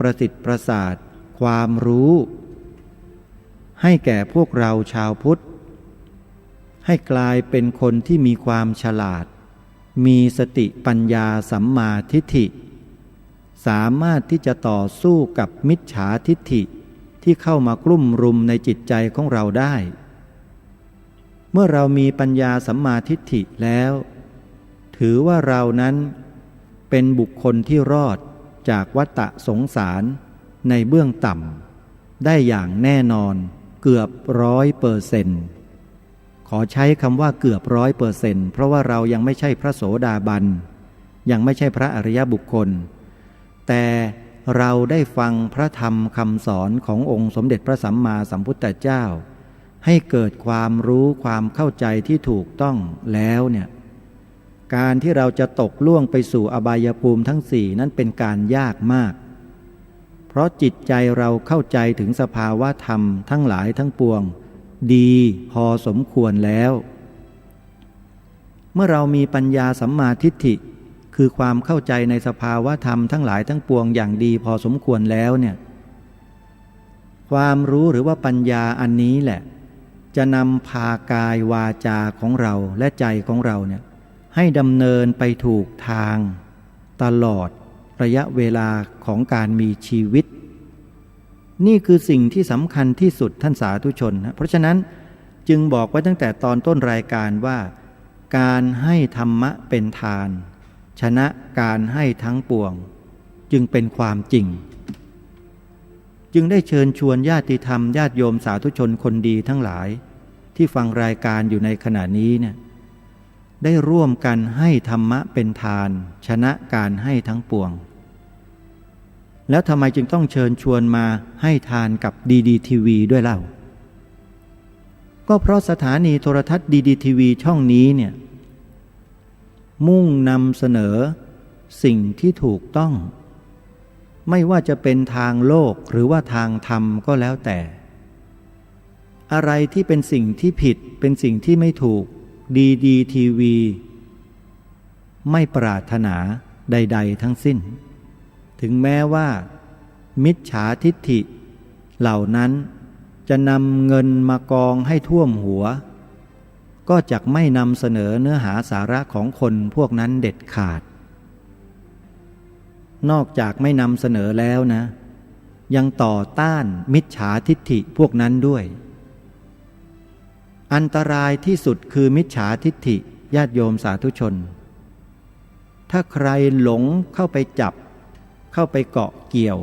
ประสิทธิ์ประสาทความรู้ให้แก่พวกเราชาวพุทธให้กลายเป็นคนที่มีความฉลาดมีสติปัญญาสัมมาทิฏฐิสามารถที่จะต่อสู้กับมิจฉาทิฏฐิที่เข้ามากลุ่มรุมในจิตใจของเราได้เมื่อเรามีปัญญาสัมมาทิฏฐิแล้วถือว่าเรานั้นเป็นบุคคลที่รอดจากวัฏสงสารในเบื้องต่ำได้อย่างแน่นอนเกือบ100%ขอใช้คำว่าเกือบ100%เพราะว่าเรายังไม่ใช่พระโสดาบันยังไม่ใช่พระอริยบุคคลแต่เราได้ฟังพระธรรมคำสอนขององค์สมเด็จพระสัมมาสัมพุทธเจ้าให้เกิดความรู้ความเข้าใจที่ถูกต้องแล้วเนี่ยการที่เราจะตกล่วงไปสู่อบายภูมิทั้ง4นั้นเป็นการยากมากเพราะจิตใจเราเข้าใจถึงสภาวะธรรมทั้งหลายทั้งปวงดีพอสมควรแล้วเมื่อเรามีปัญญาสัมมาทิฏฐิคือความเข้าใจในสภาวะธรรมทั้งหลายทั้งปวงอย่างดีพอสมควรแล้วเนี่ยความรู้หรือว่าปัญญาอันนี้แหละจะนำพากายวาจาของเราและใจของเราเนี่ยให้ดำเนินไปถูกทางตลอดระยะเวลาของการมีชีวิตนี่คือสิ่งที่สำคัญที่สุดท่านสาธุชนนะเพราะฉะนั้นจึงบอกไว้ตั้งแต่ตอนต้นรายการว่าการให้ธรรมะเป็นทานชนะการให้ทั้งปวงจึงเป็นความจริงจึงได้เชิญชวนญาติธรรมญาติโยมสาธุชนคนดีทั้งหลายที่ฟังรายการอยู่ในขณะนี้เนี่ยได้ร่วมกันให้ธรรมะเป็นทานชนะการให้ทั้งปวงแล้วทำไมจึงต้องเชิญชวนมาให้ทานกับดีทีวีด้วยเล่าก็เพราะสถานีโทรทัศน์ดีทีวีช่องนี้เนี่ยมุ่งนำเสนอสิ่งที่ถูกต้องไม่ว่าจะเป็นทางโลกหรือว่าทางธรรมก็แล้วแต่อะไรที่เป็นสิ่งที่ผิดเป็นสิ่งที่ไม่ถูกดีทีวีไม่ปรารถนาใดๆทั้งสิ้นถึงแม้ว่ามิจฉาทิฏฐิเหล่านั้นจะนำเงินมากองให้ท่วมหัวก็จักไม่นำเสนอเนื้อหาสาระของคนพวกนั้นเด็ดขาดนอกจากไม่นำเสนอแล้วนะยังต่อต้านมิจฉาทิฏฐิพวกนั้นด้วยอันตรายที่สุดคือมิจฉาทิฏฐิญาติโยมสาธุชนถ้าใครหลงเข้าไปจับเข้าไปเกาะเกี่ยว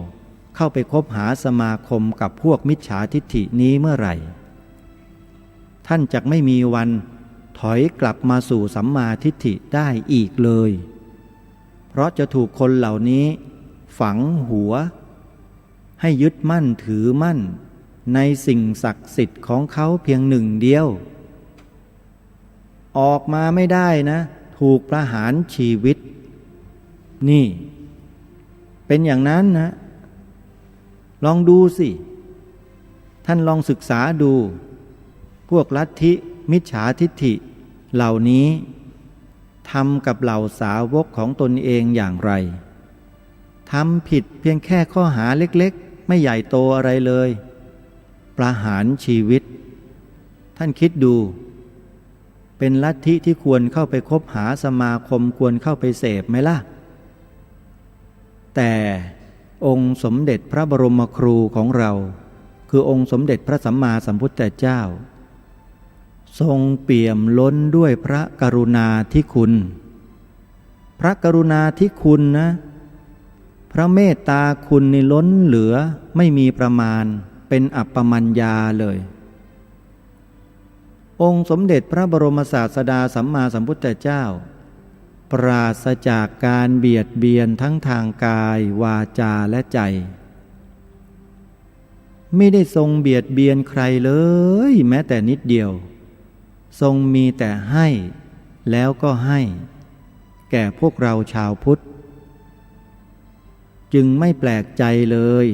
เข้าไปคบหาสมาคมกับพวกมิจฉาทิฏฐินี้เมื่อไหร่ท่านจักไม่มีวันถอยกลับมาสู่สัมมาทิฏฐิได้อีกเลยเพราะจะถูกคนเหล่านี้ฝังหัวให้ยึดมั่นถือมั่นในสิ่งศักดิ์สิทธิ์ของเขาเพียงหนึ่งเดียวออกมาไม่ได้นะถูกประหารชีวิตนี่เป็นอย่างนั้นนะลองดูสิท่านลองศึกษาดูพวกลัทธิมิจฉาทิฏฐิเหล่านี้ทำกับเหล่าสาวกของตนเองอย่างไรทำผิดเพียงแค่ข้อหาเล็กๆไม่ใหญ่โตอะไรเลยประหารชีวิตท่านคิดดูเป็นลัทธิที่ควรเข้าไปคบหาสมาคมควรเข้าไปเสพไหมล่ะแต่องค์สมเด็จพระบรมครูของเราคือองค์สมเด็จพระสัมมาสัมพุทธเจ้าทรงเปี่ยมล้นด้วยพระกรุณาธิคุณพระกรุณาธิคุณนะพระเมตตาคุณนี่ล้นเหลือไม่มีประมาณเป็นอัปปมัญญาเลยองค์สมเด็จพระบรมศาสดาสัมมาสัมพุทธเจ้าปราศจากการเบียดเบียนทั้งทางกายวาจาและใจไม่ได้ทรงเบียดเบียนใครเลยแม้แต่นิดเดียวทรงมีแต่ให้แล้วก็ให้แก่พวกเราชาวพุทธจึงไม่แปลกใจเลย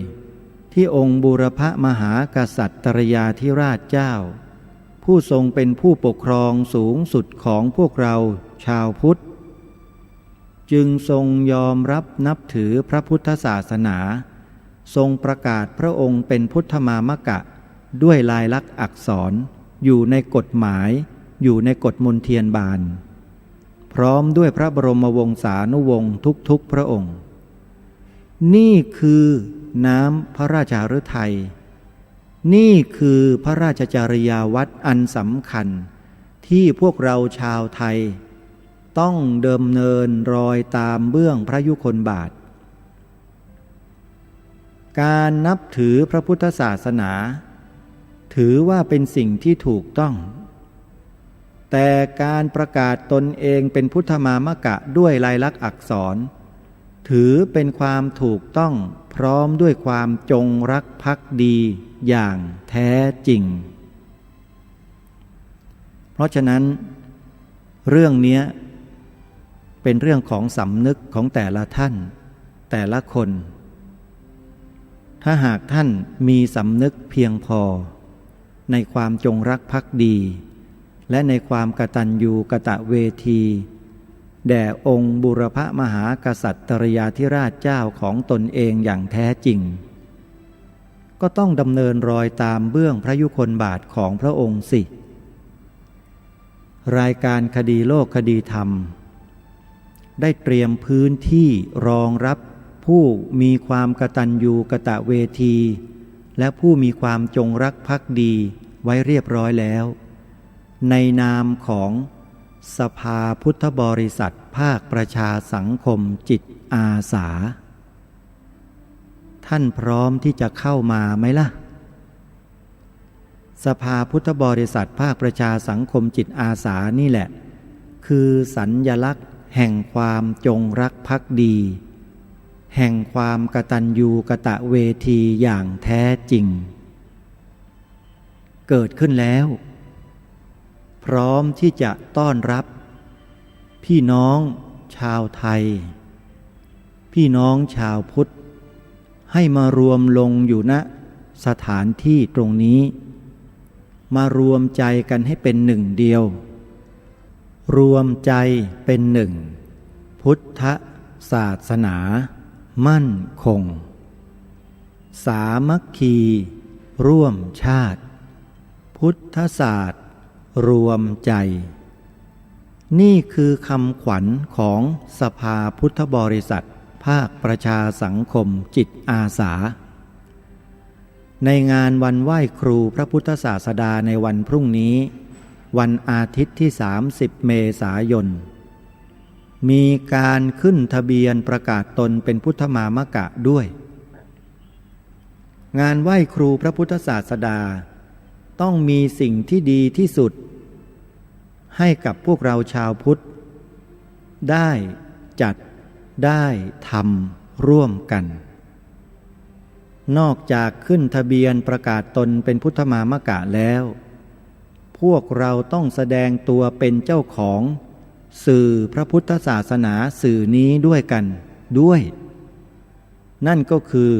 ที่องค์บูรพมหากษัตริยาธิราชเจ้าผู้ทรงเป็นผู้ปกครองสูงสุดของพวกเราชาวพุทธจึงทรงยอมรับนับถือพระพุทธศาสนา ทรงประกาศพระองค์เป็นพุทธมามกะด้วยลายลักษณ์อักษรอยู่ในกฎหมายอยู่ในกฎมนเทียนบานพร้อมด้วยพระบรมวงศานุวงศ์ทุกพระองค์นี่คือน้ำพระราชฤทัยนี่คือพระราชจริยาวัดอันสำคัญที่พวกเราชาวไทยต้องเดิมเนินรอยตามเบื้องพระยุคลบาทการนับถือพระพุทธศาสนาถือว่าเป็นสิ่งที่ถูกต้องแต่การประกาศตนเองเป็นพุทธมามกะด้วยลายลักษณ์อักษรถือเป็นความถูกต้องพร้อมด้วยความจงรักภักดีอย่างแท้จริงเพราะฉะนั้นเรื่องนี้เป็นเรื่องของสำนึกของแต่ละท่านแต่ละคนถ้าหากท่านมีสำนึกเพียงพอในความจงรักภักดีและในความกตัญญูกตเวทีแด่องค์บุรพมหากษัตริยาธิราชเจ้าของตนเองอย่างแท้จริงก็ต้องดำเนินรอยตามเบื้องพระยุคลบาทของพระองค์สิรายการคดีโลกคดีธรรมได้เตรียมพื้นที่รองรับผู้มีความกตัญญูกตเวทีและผู้มีความจงรักภักดีไว้เรียบร้อยแล้วในนามของสภาพุทธบริษัทภาคประชาสังคมจิตอาสาท่านพร้อมที่จะเข้ามาไหมล่ะสภาพุทธบริษัทภาคประชาสังคมจิตอาสานี่แหละคือสัญลักษณ์แห่งความจงรักภักดีแห่งความกตัญญูกตเวทีอย่างแท้จริงเกิดขึ้นแล้วพร้อมที่จะต้อนรับพี่น้องชาวไทยพี่น้องชาวพุทธให้มารวมลงอยู่ณสถานที่ตรงนี้มารวมใจกันให้เป็นหนึ่งเดียวรวมใจเป็นหนึ่งพุทธศาสนามั่นคงสามัคคีร่วมชาติพุทธศาสตร์รวมใจนี่คือคำขวัญของสภาพุทธบริษัทภาคประชาสังคมจิตอาสาในงานวันไหว้ครูพระพุทธศาสดาในวันพรุ่งนี้วันอาทิตย์ที่30 เมษายนมีการขึ้นทะเบียนประกาศตนเป็นพุทธมามกะด้วยงานไหว้ครูพระพุทธศาสดาต้องมีสิ่งที่ดีที่สุดให้กับพวกเราชาวพุทธได้จัดได้ทำร่วมกันนอกจากขึ้นทะเบียนประกาศตนเป็นพุทธมามกะแล้วพวกเราต้องแสดงตัวเป็นเจ้าของสื่อพระพุทธศาสนาสื่อนี้ด้วยกันด้วยนั่นก็คือ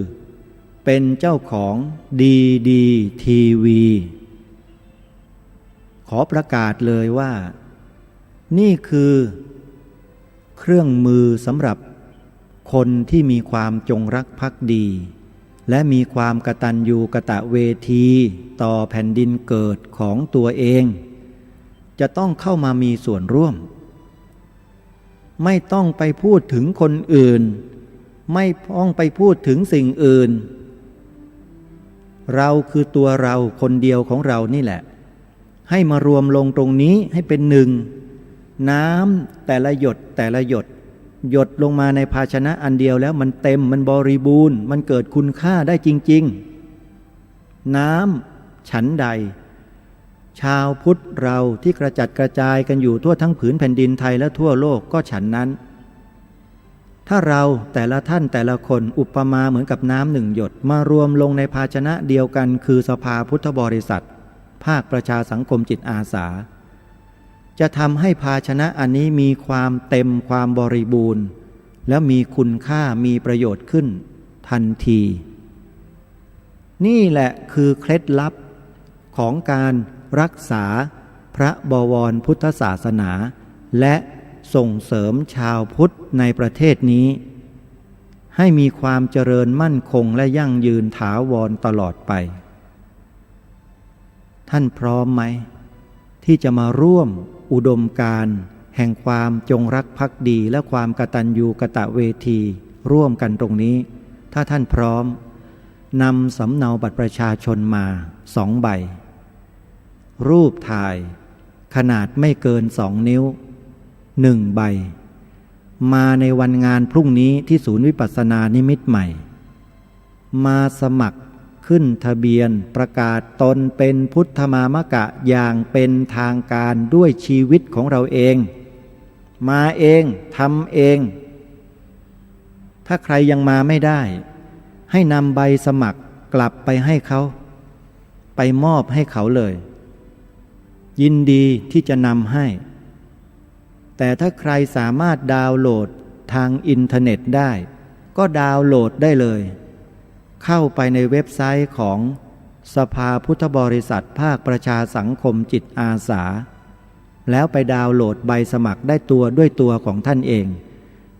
เป็นเจ้าของดีดีทีวีขอประกาศเลยว่านี่คือเครื่องมือสำหรับคนที่มีความจงรักภักดีและมีความกตัญญูกตเวทีต่อแผ่นดินเกิดของตัวเองจะต้องเข้ามามีส่วนร่วมไม่ต้องไปพูดถึงคนอื่นไม่ต้องไปพูดถึงสิ่งอื่นเราคือตัวเราคนเดียวของเรานี่แหละให้มารวมลงตรงนี้ให้เป็นหนึ่งน้ำแต่ละหยดแต่ละหยดหยดลงมาในภาชนะอันเดียวแล้วมันเต็มมันบริบูรณ์มันเกิดคุณค่าได้จริงๆน้ำฉันใดชาวพุทธเราที่กระจัดกระจายกันอยู่ทั่วทั้งผืนแผ่นดินไทยและทั่วโลกก็ฉันนั้นถ้าเราแต่ละท่านแต่ละคนอุปมาเหมือนกับน้ำหนึ่งหยดมารวมลงในภาชนะเดียวกันคือสภาพุทธบริษัทภาคประชาสังคมจิตอาสาจะทำให้ภาชนะอันนี้มีความเต็มความบริบูรณ์แล้วมีคุณค่ามีประโยชน์ขึ้นทันทีนี่แหละคือเคล็ดลับของการรักษาพระบวรพุทธศาสนาและส่งเสริมชาวพุทธในประเทศนี้ ให้มีความเจริญมั่นคงและยั่งยืนถาวรตลอดไปท่านพร้อมไหมที่จะมาร่วมอุดมการณ์แห่งความจงรักภักดีและความกตัญญูกตเวทีร่วมกันตรงนี้ถ้าท่านพร้อมนำสำเนาบัตรประชาชนมา2 ใบรูปถ่ายขนาดไม่เกิน2 นิ้ว1 ใบมาในวันงานพรุ่งนี้ที่ศูนย์วิปัสสนานิมิตใหม่มาสมัครขึ้นทะเบียนประกาศตนเป็นพุทธมามกะอย่างเป็นทางการด้วยชีวิตของเราเองมาเองทำเองถ้าใครยังมาไม่ได้ให้นำใบสมัครกลับไปให้เขาไปมอบให้เขาเลยยินดีที่จะนำให้แต่ถ้าใครสามารถดาวน์โหลดทางอินเทอร์เน็ตได้ก็ดาวน์โหลดได้เลยเข้าไปในเว็บไซต์ของสภาพุทธบริษัทภาคประชาสังคมจิตอาสาแล้วไปดาวน์โหลดใบสมัครได้ด้วยตัวของท่านเอง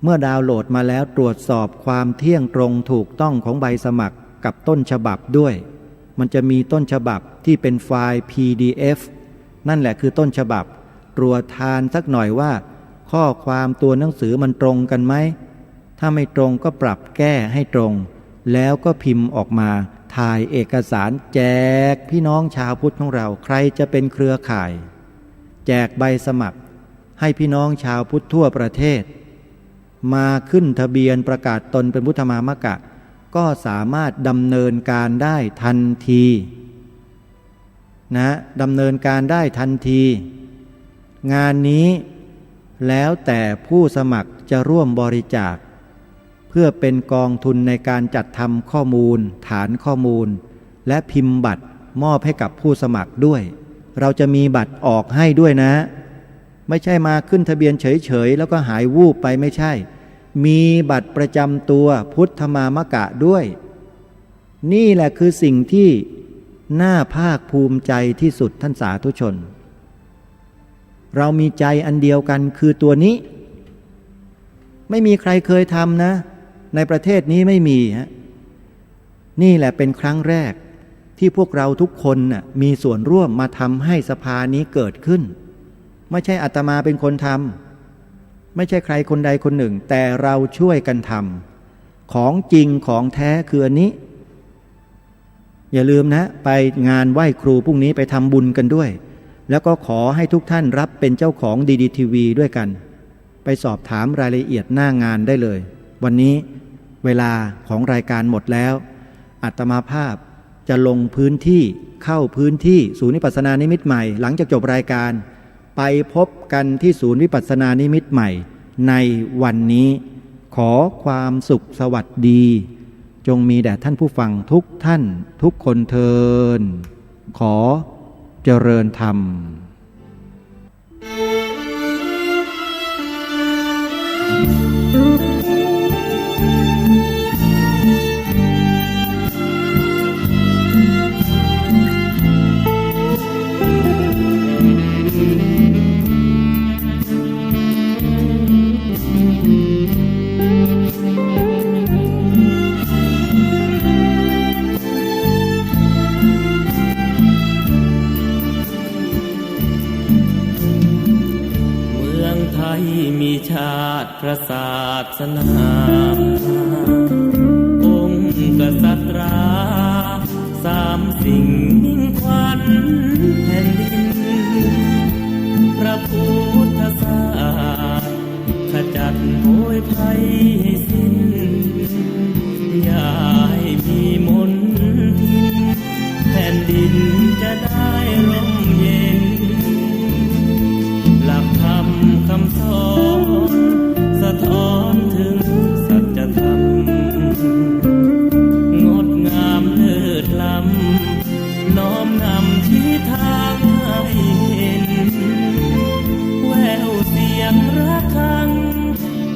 เมื่อดาวน์โหลดมาแล้วตรวจสอบความเที่ยงตรงถูกต้องของใบสมัครกับต้นฉบับด้วยมันจะมีต้นฉบับที่เป็นไฟล์ PDF นั่นแหละคือต้นฉบับตรวจทานสักหน่อยว่าข้อความตัวหนังสือมันตรงกันไหมถ้าไม่ตรงก็ปรับแก้ให้ตรงแล้วก็พิมพ์ออกมาถ่ายเอกสารแจกพี่น้องชาวพุทธของเราใครจะเป็นเครือข่ายแจกใบสมัครให้พี่น้องชาวพุทธทั่วประเทศมาขึ้นทะเบียนประกาศตนเป็นพุทธมามกะก็สามารถดำเนินการได้ทันทีนะดำเนินการได้ทันทีงานนี้แล้วแต่ผู้สมัครจะร่วมบริจาคเพื่อเป็นกองทุนในการจัดทำข้อมูลฐานข้อมูลและพิมพ์บัตรมอบให้กับผู้สมัครด้วยเราจะมีบัตรออกให้ด้วยนะไม่ใช่มาขึ้นทะเบียนเฉยๆแล้วก็หายวูบไปไม่ใช่มีบัตรประจำตัวพุทธมามกะด้วยนี่แหละคือสิ่งที่น่าภาคภูมิใจที่สุดท่านสาธุชนเรามีใจอันเดียวกันคือตัวนี้ไม่มีใครเคยทำนะในประเทศนี้ไม่มีฮะนี่แหละเป็นครั้งแรกที่พวกเราทุกคนน่ะมีส่วนร่วมมาทำให้สภานี้เกิดขึ้นไม่ใช่อาตมาเป็นคนทำไม่ใช่ใครคนใดคนหนึ่งแต่เราช่วยกันทำของจริงของแท้คืออันนี้อย่าลืมนะไปงานไหว้ครูพรุ่งนี้ไปทำบุญกันด้วยแล้วก็ขอให้ทุกท่านรับเป็นเจ้าของดีทีวีด้วยกันไปสอบถามรายละเอียดหน้างานได้เลยวันนี้เวลาของรายการหมดแล้วอาตมาภาพจะลงพื้นที่เข้าพื้นที่ศูนย์วิปัสสนานิมิตใหม่หลังจากจบรายการไปพบกันที่ศูนย์วิปัสสนานิมิตใหม่ในวันนี้ขอความสุขสวัสดีจงมีแด่ท่านผู้ฟังทุกท่านทุกคนเทินขอเจริญธรรมมีชาติพระศาสนาองค์กษัตริย์สามสิ่งมิ่งขวัญแผ่นดินพระพุทธศาสนาขจัดโผยภัยให้สิ้นอย่าให้มีมนทินแผ่นดินจะได้ร่มเย็นหลักธรรมคำสอนสะท้อนถึงสัจธรรมงดงามเลิศล้ำน้อมนำชี้ทางให้เห็นแววเสียงระฆัง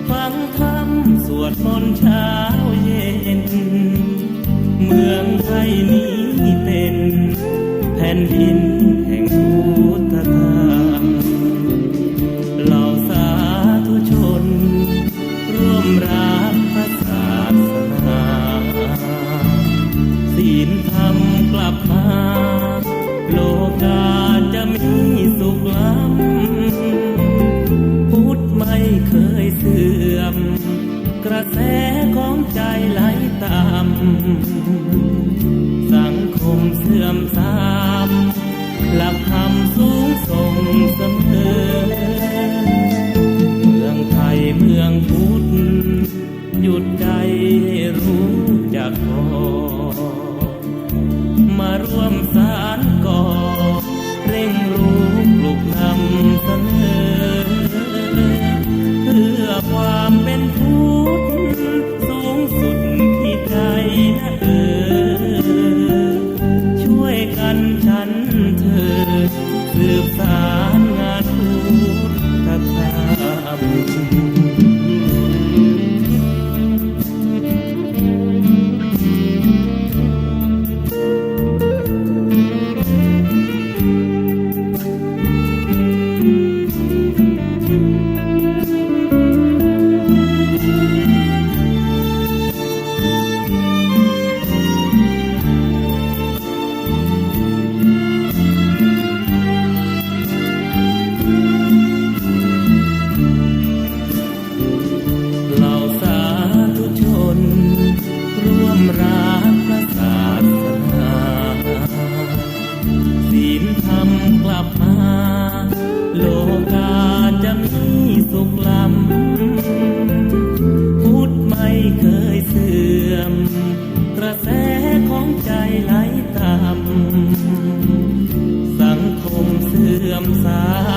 ฟังธรรมสวดมนต์เช้าเย็นเมืองไทยนี้เป็นแผ่นดินแห่งพุทธธรรมเหล่าสาธุชนร่วมรักพระศาส ลับมาโลกาจะมีสุขล้ำพุทธไม่เคยเสื่อมกระแสของใจไหลตามสังคมเสื่อมทรามหลักธรรมสูงส่งเสมอเมืองไทยเมืองพุทธหยุดใจให้รู้จักพอมาร่วมสานก่อเร่งรู้ปลุกนำเสนอเพื่อความเป็นพุทธสูงสุดที่ใจนะช่วยกันฉันเธอสืบสารงานพุทธธร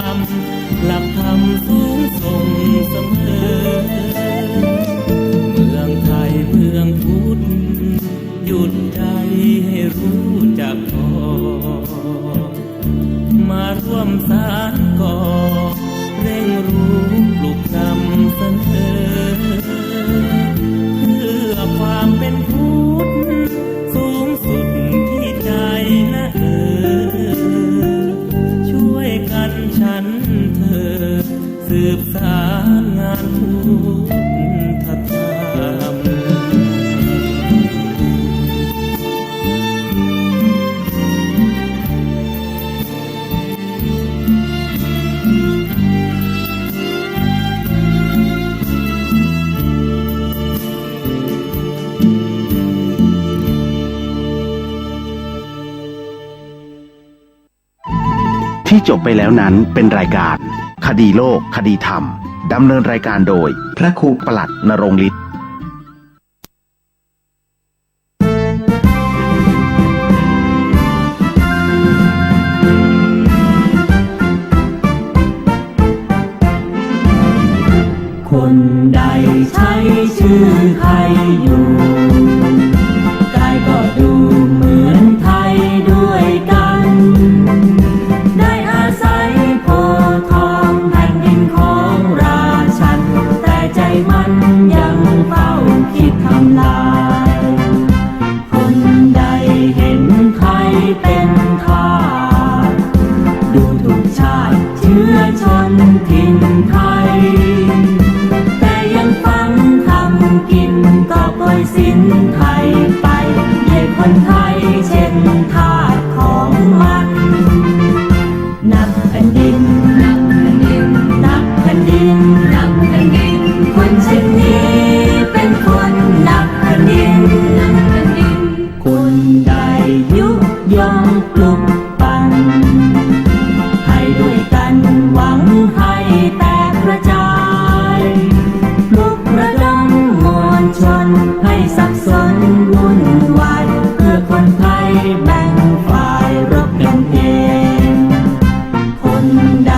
รมหลักธรรมสูงส่งเสมอเมืองไทยเมืองพุทธหยุดใจให้รู้จักพอมาร่วมสานก่อเร่งรู้ปลุกนำเสนอเพื่อความเป็นพุทธสูงสุดที่ใจนะช่วยกันฉันเธอสืบสารงานพุทธธรรมที่จบไปแล้วนั้นเป็นรายการคดีโลกคดีธรรมดำเนินรายการโดยพระครูปลัดณรงค์ฤทธิ์คนใดใช้ชื่อใครอยู่กายก็ดูเหมือนไทยด้วยกันได้อาศัยโพธิ์ทองแผ่นดินของราชันแต่ใจมันยังเฝ้าคิดทำลายคนใดเห็นใครเป็นทาสดูถูกชาติเชื้อชนถิ่นไทยกินก็ปล่อยสิ้นไทยไปให้คนไทยเช่นทาสของมันนักแผ่นดินนักแผ่นดินนักแผ่นดินนักแผ่นดินคนเช่นนี้เป็นคนนักแผ่นดินนักแผ่นดินคนใดยุยงปลุกปั่นให้ด้วยกันหวังให้แตกกระจายปลุกระดมชนให้สับสนวุ่นวายเพื่อคนไทยแบ่งฝ่ายรบกันเองคนใด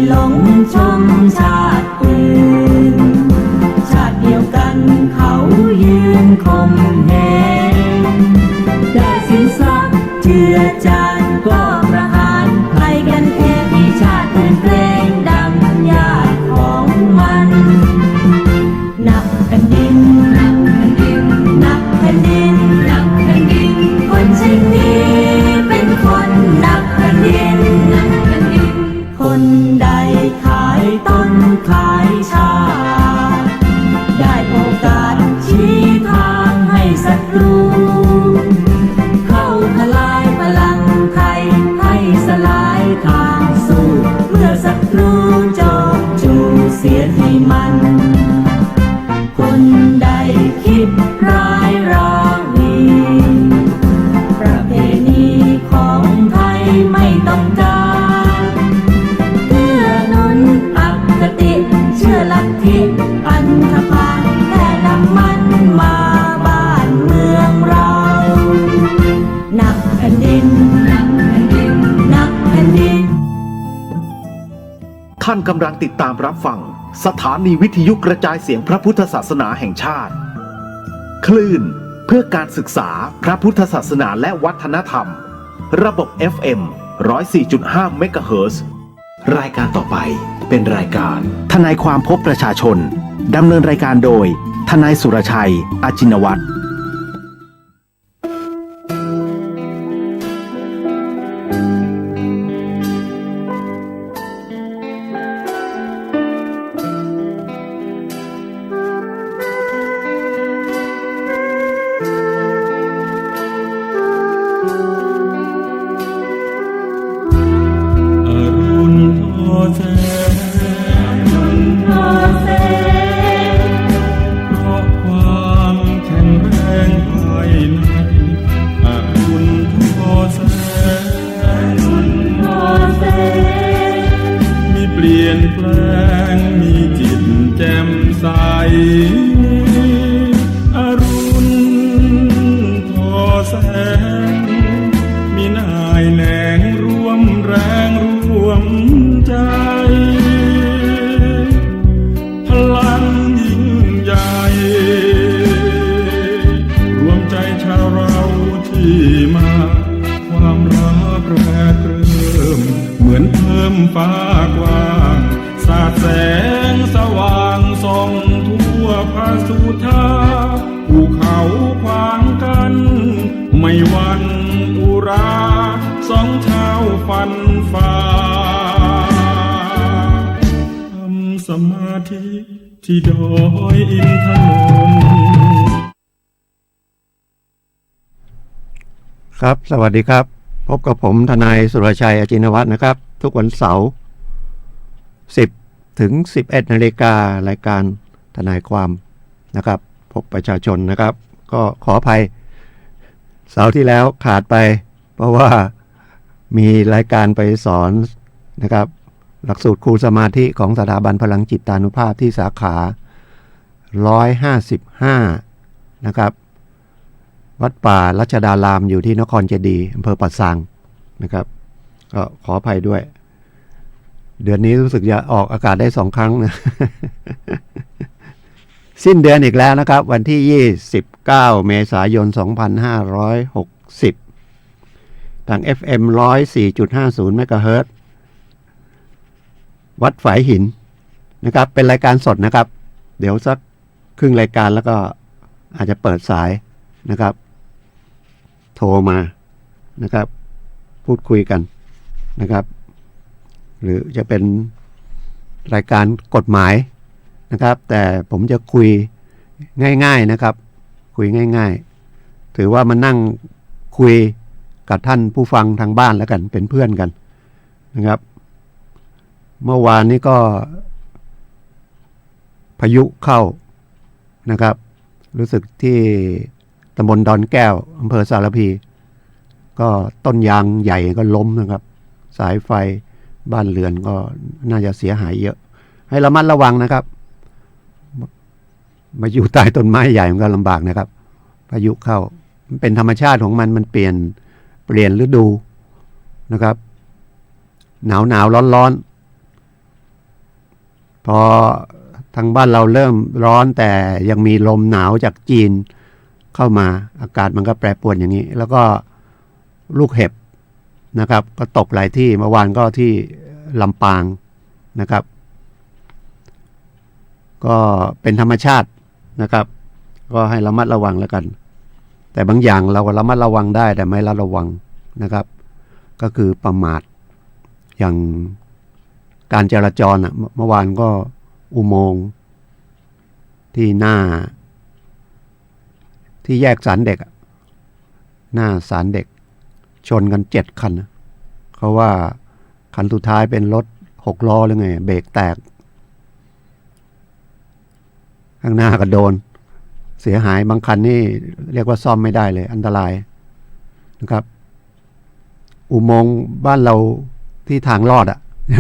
หลงชมชาติอื่นชาติเดียวกันเขายืนคมเหงได้สิ้นสักเจือจานก็ประหารให้กันเองที่ชาติอื่นเกรงดังญาติของมันนักแผ่นดินนักแผ่นดินนักแผ่นดินนักแผ่นดินคนเช่นนี้เป็นคนนักแผ่นดินนักแผ่นดินคนใดขายต้นขายชาติได้โอกาสชี้ทางให้ศัตรูเข้าทลายพ ท่านกำลังติดตามรับฟังสถานีวิทยุกระจายเสียงพระพุทธศาสนาแห่งชาติคลื่นเพื่อการศึกษาพระพุทธศาสนาและวัฒนธรรมระบบ FM 104.5 เมกะเฮิรตซ์รายการต่อไปเป็นรายการทนายความพบประชาชนดำเนินรายการโดยทนายสุรชัยอาจินวัตรที่ดอยอินทนนท์ครับสวัสดีครับพบกับผมทนายสุรชัยอาจินวัฒน์นะครับทุกวันเสาร์10 ถึง 11 นาฬิการายการทนายความนะครับพบประชาชนนะครับก็ขออภัยเสาร์ที่แล้วขาดไปเพราะว่ามีรายการไปสอนนะครับหลักสูตรครูสมาธิของสถาบันพลังจิตตานุภาพที่สาขา155นะครับวัดป่ารัชดารามอยู่ที่นครเจดีย์อำเภอปัดซางนะครับก็ขออภัยด้วยเดือนนี้รู้สึกจะออกอากาศได้2 ครั้งนะ สิ้นเดือนอีกแล้วนะครับวันที่29 เมษายน 2560ทาง FM 104.50 เมกะเฮิรตซ์วัดฝายหินนะครับเป็นรายการสดนะครับเดี๋ยวสักครึ่งรายการแล้วก็อาจจะเปิดสายนะครับโทรมานะครับพูดคุยกันนะครับหรือจะเป็นรายการกฎหมายนะครับแต่ผมจะคุยง่ายๆนะครับคุยง่ายๆถือว่ามานั่งคุยกับท่านผู้ฟังทางบ้านแล้วกันเป็นเพื่อนกันนะครับเมื่อวานนี้ก็พายุเข้านะครับรู้สึกที่ตำบลดอนแก้วอำเภอสารพีก็ต้นยางใหญ่ก็ล้มนะครับสายไฟบ้านเรือนก็น่าจะเสียหายเยอะให้ระมัดระวังนะครับมาอยู่ใต้ต้นไม้ใหญ่มันก็ลำบากนะครับพายุเข้ามันเป็นธรรมชาติของมันเปลี่ยนฤดูนะครับหนาวร้อนพอทางบ้านเราเริ่มร้อนแต่ยังมีลมหนาวจากจีนเข้ามาอากาศมันก็แปรปรวนอย่างนี้แล้วก็ลูกเห็บนะครับก็ตกหลายที่เมื่อวานก็ที่ลำปางนะครับก็เป็นธรรมชาตินะครับก็ให้ระมัดระวังแล้วกันแต่บางอย่างเราก็ระมัดระวังได้แต่ไม่ระวังนะครับก็คือประมาทอย่างการจราจรเมื่อวานก็อุโมงค์ที่หน้าที่แยกศาลเด็กหน้าศาลเด็กชนกัน7 คันเขาว่าคันสุดท้ายเป็นรถ6 ล้อหรือไงเบรกแตกข้างหน้าก็โดนเสียหายบางคันนี่เรียกว่าซ่อมไม่ได้เลยอันตรายนะครับอุโมงค์บ้านเราที่ทางลอด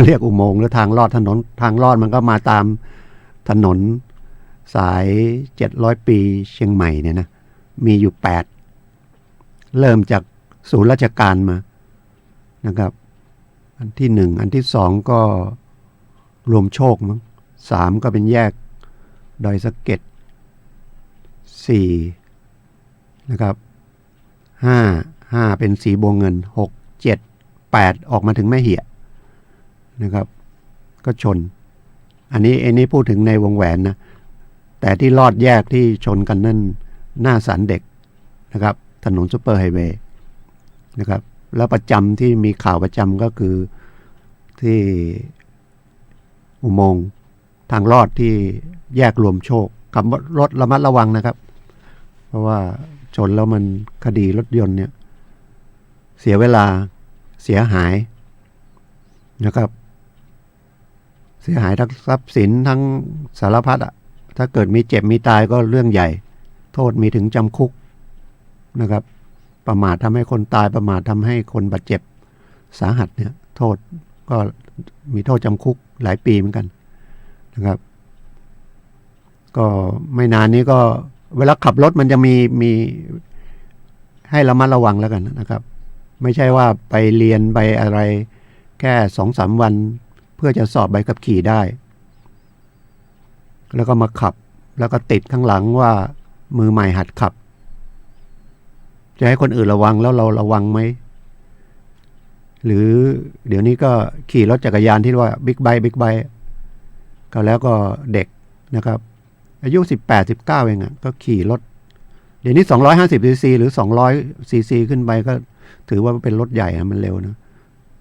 เรียกอุโมงค์หรือทางลอดถนนทางลอดมันก็มาตามถนนสาย700 ปีเชียงใหม่เนี่ยนะมีอยู่8เริ่มจากศูนย์ราชการมานะครับอันที่1อันที่2ก็ รวมโชคมั้ง3ก็เป็นแยกดอยสะเก็ด4นะครับ5เป็นสีบัวเงิน6 7 8ออกมาถึงแม่เหี่ยนะครับก็ชนอันนี้พูดถึงในวงแหวนนะแต่ที่ลอดแยกที่ชนกันนั่นหน้าศาลเด็กนะครับถนนซุปเปอร์ไฮเวย์นะครับแล้วประจำที่มีข่าวประจำก็คือที่อุโมงค์ทางลอดที่แยกรวมโชคขับรถระมัดระวังนะครับเพราะว่าชนแล้วมันคดีรถยนต์เนี่ยเสียเวลาเสียหายนะครับเสียหายทั้งทรัพย์สินทั้งสารพัดอ่ะถ้าเกิดมีเจ็บมีตายก็เรื่องใหญ่โทษมีถึงจำคุกนะครับประมาททำให้คนตายประมาททำให้คนบาดเจ็บสาหัสเนี่ยโทษก็มีโทษจำคุกหลายปีเหมือนกันนะครับก็ไม่นานนี้ก็เวลาขับรถมันจะมีให้ระมัดระวังแล้วกันนะครับไม่ใช่ว่าไปเรียนไปอะไรแค่ 2-3 วันเพื่อจะสอบใบขับขี่ได้แล้วก็มาขับแล้วก็ติดข้างหลังว่ามือใหม่หัดขับจะให้คนอื่นระวังแล้วเราระวังไหมหรือเดี๋ยวนี้ก็ขี่รถจักรยานที่ว่าบิ๊กไบค์ก็แล้วก็เด็กนะครับอายุ18-19เองอ่ะก็ขี่รถเดี๋ยวนี้250 ซีซีหรือ200 ซีซีขึ้นไปก็ถือว่าเป็นรถใหญ่นะมันเร็วนะ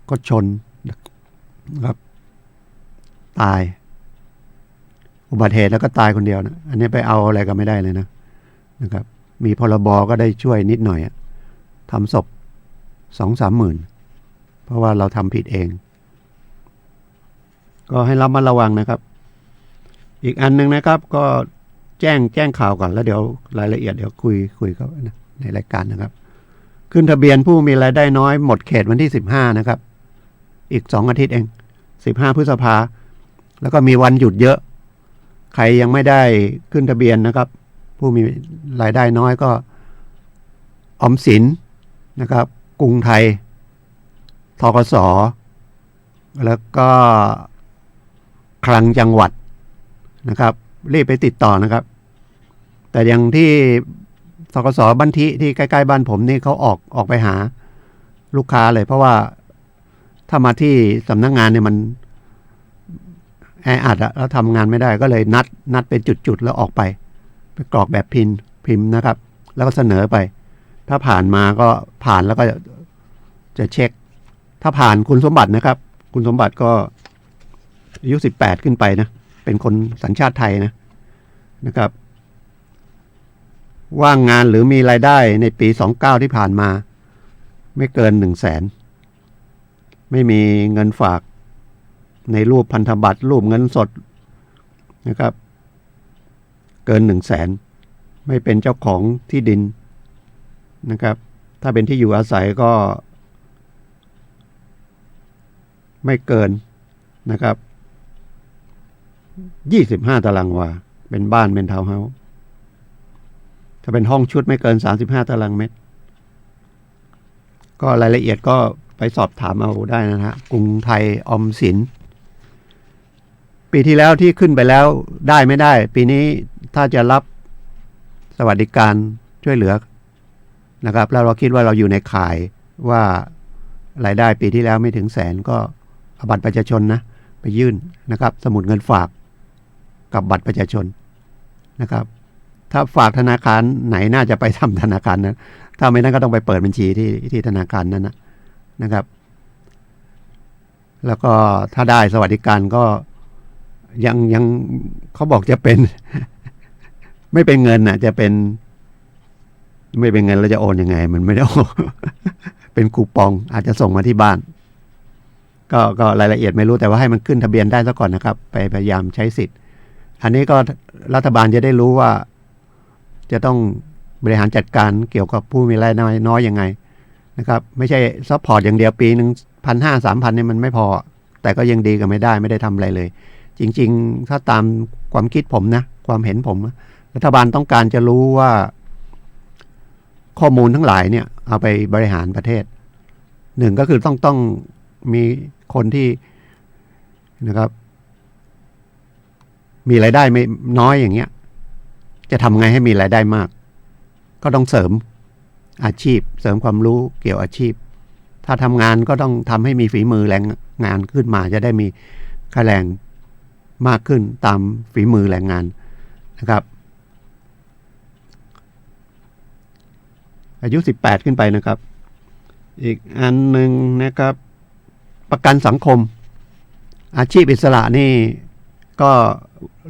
ก็ชนนะครับตายอุบัติเหตุแล้วก็ตายคนเดียวนะอันนี้ไปเอาอะไรก็ไม่ได้เลยนะครับมีพรบก็ได้ช่วยนิดหน่อยทำศพ 2-3 หมื่นเพราะว่าเราทำผิดเองก็ให้ระมัดระวังนะครับอีกอันนึงนะครับก็แจ้งข่าวก่อนแล้วเดี๋ยวรายละเอียดเดี๋ยวคุยกันนะในรายการนะครับขึ้นทะเบียนผู้มีรายได้น้อยหมดเขตวันที่15นะครับอีก2 อาทิตย์เอง15 พฤษภาแล้วก็มีวันหยุดเยอะใครยังไม่ได้ขึ้นทะเบียนนะครับผู้มีรายได้น้อยก็ออมสินนะครับกรุงไทยธกส.แล้วก็คลังจังหวัดนะครับรีบไปติดต่อนะครับแต่อย่างที่ธกส.บ้านที่ใกล้ๆบ้านผมนี่เขาออกไปหาลูกค้าเลยเพราะว่าถ้ามาที่สำนักงานเนี่ยมันแออัดแล้วทำงานไม่ได้ก็เลยนัดเป็นจุดๆแล้วออกไปกรอกแบบพิมพ์นะครับแล้วก็เสนอไปถ้าผ่านมาก็ผ่านแล้วก็จะเช็คถ้าผ่านคุณสมบัตินะครับคุณสมบัติก็อายุ18ขึ้นไปนะเป็นคนสัญชาติไทยนะครับว่างงานหรือมีรายได้ในปี29ที่ผ่านมาไม่เกิน 100,000ไม่มีเงินฝากในรูปพันธบัตรรูปเงินสดนะครับเกิน 100,000ไม่เป็นเจ้าของที่ดินนะครับถ้าเป็นที่อยู่อาศัยก็ไม่เกินนะครับ25 ตารางวาเป็นบ้านเป็นทาวน์เฮาส์ถ้าเป็นห้องชุดไม่เกิน35 ตารางเมตรก็รายละเอียดก็ไปสอบถามเอาได้นะฮะกรุงไทยออมสินปีที่แล้วที่ขึ้นไปแล้วได้ไม่ได้ปีนี้ถ้าจะรับสวัสดิการช่วยเหลือนะครับแล้วเราคิดว่าเราอยู่ในข่ายว่ารายได้ปีที่แล้วไม่ถึง100,000ก็เอาบัตรประชาชนนะไปยื่นนะครับสมุดเงินฝากกับบัตรประชาชนนะครับถ้าฝากธนาคารไหนน่าจะไปทำธนาคารนั้นถ้าไม่นั้นก็ต้องไปเปิดบัญชีที่ธนาคารนั้นนะครับแล้วก็ถ้าได้สวัสดิการก็ยังเขาบอกจะเป็น ไม่เป็นเงินน่ะจะเป็นไม่เป็นเงินเราจะโอนยังไงมันไม่ได้ เป็นคูปองอาจจะส่งมาที่บ้านก็รายละเอียดไม่รู้แต่ว่าให้มันขึ้นทะเบียนได้ซะก่อนนะครับไปพยายามใช้สิทธิ์อันนี้ก็รัฐบาลจะได้รู้ว่าจะต้องบริหารจัดการเกี่ยวกับผู้มีรายได้น้อยยังไงนะครับไม่ใช่ซัพพอร์ตอย่างเดียวปีนึง 1,500-3,000 เนี่ยมันไม่พอแต่ก็ยังดีกับไม่ได้ทำอะไรเลยจริงๆถ้าตามความคิดผมนะความเห็นผมรัฐบาลต้องการจะรู้ว่าข้อมูลทั้งหลายเนี่ยเอาไปบริหารประเทศหนึ่งก็คือต้องมีคนที่นะครับ มีรายได้ไม่น้อยอย่างเงี้ยจะทำไงให้มีรายได้มากก็ต้องเสริมอาชีพเสริมความรู้เกี่ยวอาชีพถ้าทำงานก็ต้องทำให้มีฝีมือแรงงานขึ้นมาจะได้มีค่าแรงมากขึ้นตามฝีมือแรงงานนะครับอายุ18ขึ้นไปนะครับอีกอันหนึ่งนะครับประกันสังคมอาชีพอิสระนี่ก็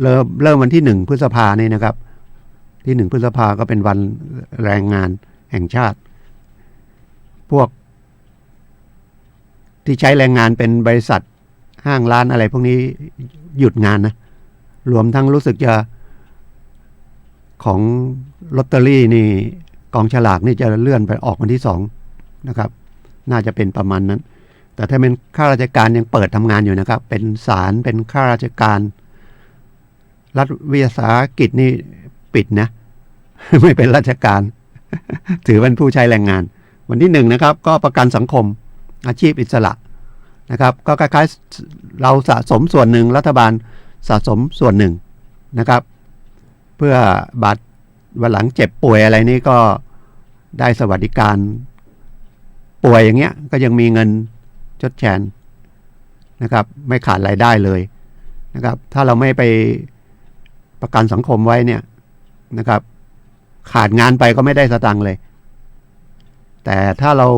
เริ่มวันที่1 พฤษภานี่นะครับที่1 พฤษภาก็เป็นวันแรงงานแห่งชาติพวกที่ใช้แรงงานเป็นบริษัทห้างร้านอะไรพวกนี้หยุดงานนะรวมทั้งรู้สึกจะของลอตเตอรี่นี่กองฉลากนี่จะเลื่อนไปออกวันที่2นะครับน่าจะเป็นประมาณนั้นแต่ถ้าเป็นข้าราชการยังเปิดทำงานอยู่นะครับเป็นศาลเป็นข้าราชการรัฐวิสาหกิจนี่ปิดนะ ไม่เป็นราชการ ถือเป็นผู้ใช้แรงงานวันที่1นะครับก็ประกันสังคมอาชีพอิสระนะครับก็คล้ายๆเราสะสมส่วนหนึ่งรัฐบาลสะสมส่วนหนึ่งนะครับเพื่อบัตรวันหลังเจ็บป่วยอะไรนี้ก็ได้สวัสดิการป่วยอย่างเงี้ยก็ยังมีเงินชดแทนนะครับไม่ขาดรายได้เลยนะครับถ้าเราไม่ไปประกันสังคมไว้เนี่ยนะครับขาดงานไปก็ไม่ได้สตังค์เลยแต่ถ้าเรา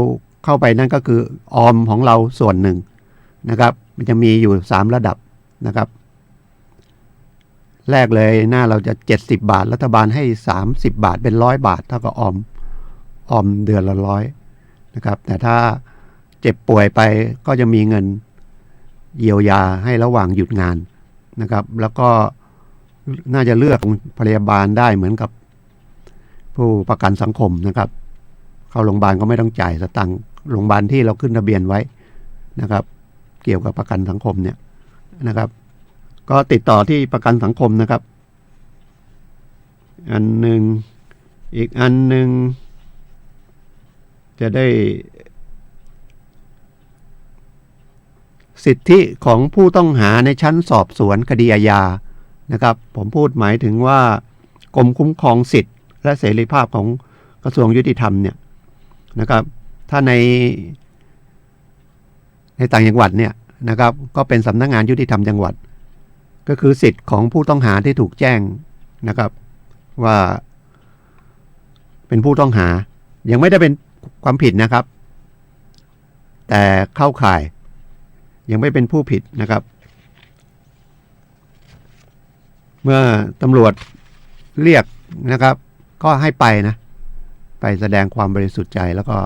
เข้าไปนั่นก็คือออมของเราส่วนหนึ่งนะครับมันจะมีอยู่3ระดับนะครับแรกเลยหน้าเราจะ70 บาทรัฐบาลให้30 บาทเป็น100 บาทเท่ากับออมเดือนละ100นะครับแต่ถ้าเจ็บป่วยไปก็จะมีเงินเยียวยาให้ระหว่างหยุดงานนะครับแล้วก็น่าจะเลือกพยาบาลได้เหมือนกับผู้ประกันสังคมนะครับเข้าโรงพยาบาลก็ไม่ต้องจ่ายสตังค์โรงพยาบาลที่เราขึ้นทะเบียนไว้นะครับเกี่ยวกับประกันสังคมเนี่ยนะครับก็ติดต่อที่ประกันสังคมนะครับอันหนึ่งอีกอันหนึ่งจะได้สิทธิของผู้ต้องหาในชั้นสอบสวนคดีอาญานะครับผมพูดหมายถึงว่ากรมคุ้มครองสิทธิและเสรีภาพของกระทรวงยุติธรรมเนี่ยนะครับถ้าในต่างจังหวัดเนี่ยนะครับก็เป็นสำนักงานยุติธรรมจังหวัดก็คือสิทธิ์ของผู้ต้องหาที่ถูกแจ้งนะครับว่าเป็นผู้ต้องหายังไม่ได้เป็นความผิดนะครับแต่เข้าข่ายยังไม่เป็นผู้ผิดนะครับเมื่อตำรวจเรียกนะครับก็ให้ไปนะไปแสดงความบริสุทธิ์ใจแล้วก็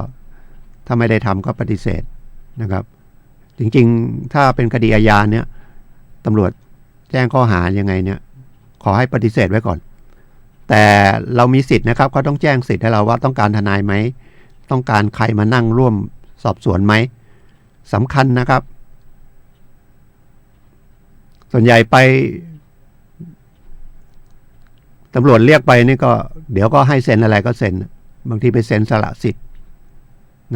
ถ้าไม่ได้ทำก็ปฏิเสธนะครับจริงๆถ้าเป็นคดีอาญาเนี่ยตำรวจแจ้งข้อหายังไงเนี่ยขอให้ปฏิเสธไว้ก่อนแต่เรามีสิทธิ์นะครับเขาต้องแจ้งสิทธิ์ให้เราว่าต้องการทนายไหมต้องการใครมานั่งร่วมสอบสวนไหมสำคัญนะครับส่วนใหญ่ไปตำรวจเรียกไปนี่ก็เดี๋ยวก็ให้เซ็นอะไรก็เซ็นบางทีไปเซ็นสละสิทธิ์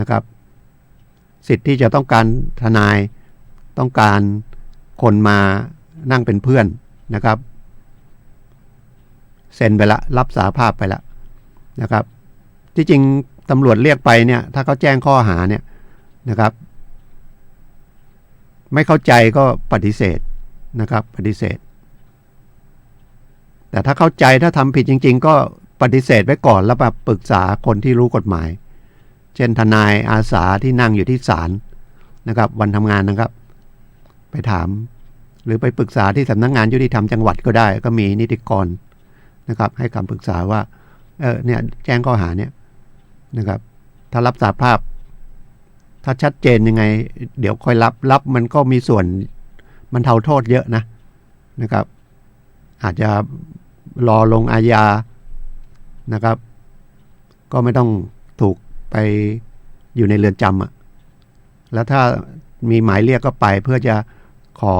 นะครับสิทธิ์ที่จะต้องการทนายต้องการคนมานั่งเป็นเพื่อนนะครับเซ็นไปละรับสารภาพไปละนะครับที่จริงตำรวจเรียกไปเนี่ยถ้าเขาแจ้งข้อหาเนี่ยนะครับไม่เข้าใจก็ปฏิเสธนะครับปฏิเสธแต่ถ้าเข้าใจถ้าทำผิดจริงๆก็ปฏิเสธไว้ก่อนแล้วมาปรึกษาคนที่รู้กฎหมายเช่นทนายอาสาที่นั่งอยู่ที่ศาลนะครับวันทำงานนะครับไปถามหรือไปปรึกษาที่สำนักงานยุติธรรมจังหวัดก็ได้ก็มีนิติกรนะครับให้คำปรึกษาว่าเนี่ยแจ้งข้อหาเนี่ยนะครับถ้ารับสารภาพถ้าชัดเจนยังไงเดี๋ยวค่อยรับมันก็มีส่วนมันเท่าโทษเยอะนะครับอาจจะรอลงอาญานะครับก็ไม่ต้องถูกไปอยู่ในเรือนจำอ่ะแล้วถ้ามีหมายเรียกก็ไปเพื่อจะขอ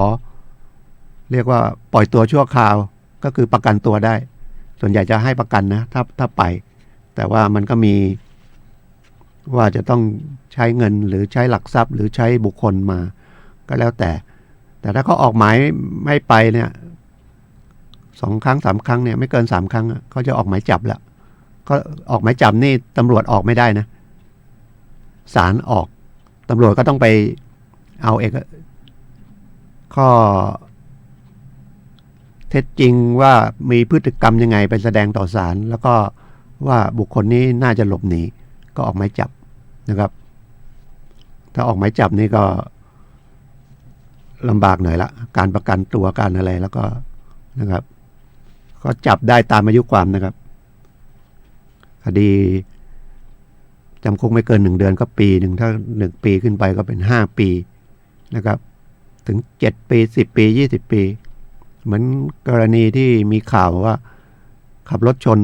เรียกว่าปล่อยตัวชั่วคราวก็คือประกันตัวได้ส่วนใหญ่จะให้ประกันนะถ้าไปแต่ว่ามันก็มีว่าจะต้องใช้เงินหรือใช้หลักทรัพย์หรือใช้บุคคลมาก็แล้วแต่ถ้าเขาออกหมายไม่ไปเนี่ย 2 ครั้ง 3 ครั้งเนี่ยไม่เกิน3 ครั้งเขาจะออกหมายจับแล้วก็ออกหมายจับนี่ตำรวจออกไม่ได้นะศาลออกตำรวจก็ต้องไปเอาข้อเท็จจริงว่ามีพฤติกรรมยังไงไปแสดงต่อศาลแล้วก็ว่าบุคคลนี้น่าจะหลบหนีก็ออกหมายจับนะครับถ้าออกหมายจับนี่ก็ลำบากหน่อยละการประกันตัวการอะไรแล้วก็นะครับก็จับได้ตามอายุความนะครับคดีจำคุกไม่เกิน1 เดือนก็ปีหนึ่งถ้า1 ปีขึ้นไปก็เป็น5 ปีนะครับถึง7 ปี10 ปี20 ปีเหมือนกรณีที่มีข่าวว่าขับรถชน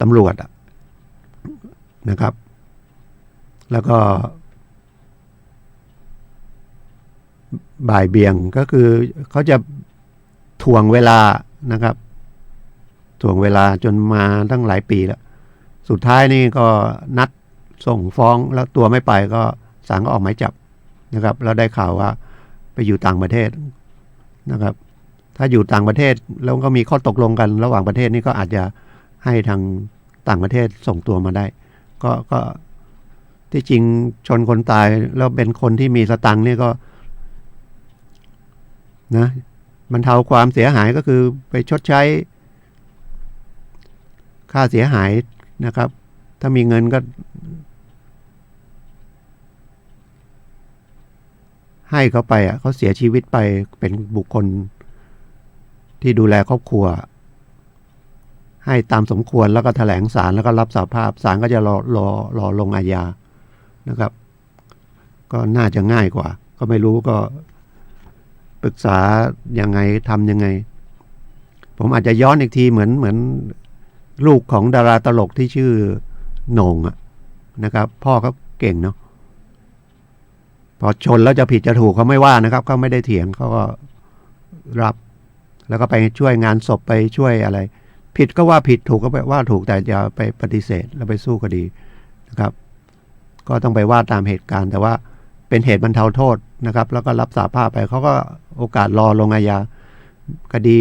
ตำรวจนะครับแล้วก็บ่ายเบี่ยงก็คือเขาจะถ่วงเวลานะครับถ่วงเวลาจนมาตั้งหลายปีแล้วสุดท้ายนี่ก็นัดส่งฟ้องแล้วตัวไม่ไปก็ศาลก็ออกหมายจับนะครับแล้วได้ข่าวว่าไปอยู่ต่างประเทศนะครับถ้าอยู่ต่างประเทศแล้วก็มีข้อตกลงกันระหว่างประเทศนี่ก็อาจจะให้ทางต่างประเทศส่งตัวมาได้ก็ที่จริงชนคนตายแล้วเป็นคนที่มีสตังค์นี่ก็นะบรรเทาความเสียหายก็คือไปชดใช้ค่าเสียหายนะครับถ้ามีเงินก็ให้เขาไปเขาเสียชีวิตไปเป็นบุคคลที่ดูแลครอบครัวให้ตามสมควรแล้วก็แถลงศาลแล้วก็รับสารภาพศาลก็จะรอลงอาญานะครับก็น่าจะง่ายกว่าก็ไม่รู้ก็ปรึกษายังไงทำยังไงผมอาจจะย้อนอีกทีเหมือนลูกของดาราตลกที่ชื่อโหน่งนะครับพ่อเขาเก่งเนาะพอชนแล้วจะผิดจะถูกเขาไม่ว่านะครับเขาไม่ได้เถียงเขาก็รับแล้วก็ไปช่วยงานศพไปช่วยอะไรผิดก็ว่าผิดถูกก็ไปว่าถูกแต่อย่าไปปฏิเสธแล้วไปสู้คดีนะครับก็ต้องไปว่าตามเหตุการณ์แต่ว่าเป็นเหตุบรรเทาโทษนะครับแล้วก็รับสารภาพไปเขาก็โอกาสรอลงอาญาคดี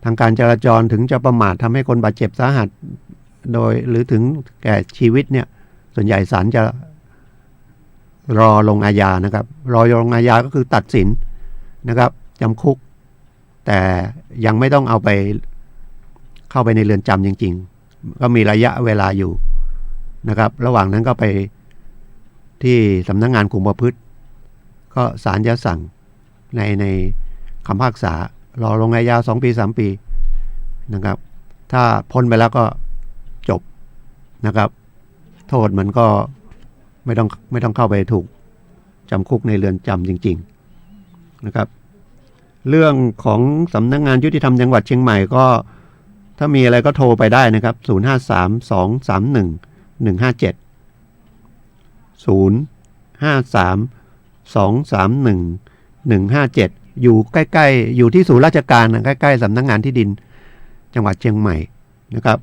ทางการจราจรถึงจะประมาททำให้คนบาดเจ็บสาหัสโดยหรือถึงแก่ชีวิตเนี่ยส่วนใหญ่ศาลจะรอลงอาญานะครับรอลงอาญาก็คือตัดสินนะครับจำคุกแต่ยังไม่ต้องเอาไปเข้าไปในเรือนจำจริงๆก็มีระยะเวลาอยู่นะครับระหว่างนั้นก็ไปที่สำนักงานคุมประพฤติก็ศาลจะสั่งในคำพิพากษารอลงอาญา2 ปี 3 ปีนะครับถ้าพ้นไปแล้วก็จบนะครับโทษมันก็ไม่ต้องเข้าไปถูกจำคุกในเรือนจำจริงๆนะครับเรื่องของสำนักงานยุติธรรมจังหวัดเชียงใหม่ก็ถ้ามีอะไรก็โทรไปได้นะครับ053-231-157 อยู่ใกล้ๆอยู่ที่ศูนย์ราชการใกล้ๆสำนักงานที่ดินจังหวัดเชียงใหม่นะครับ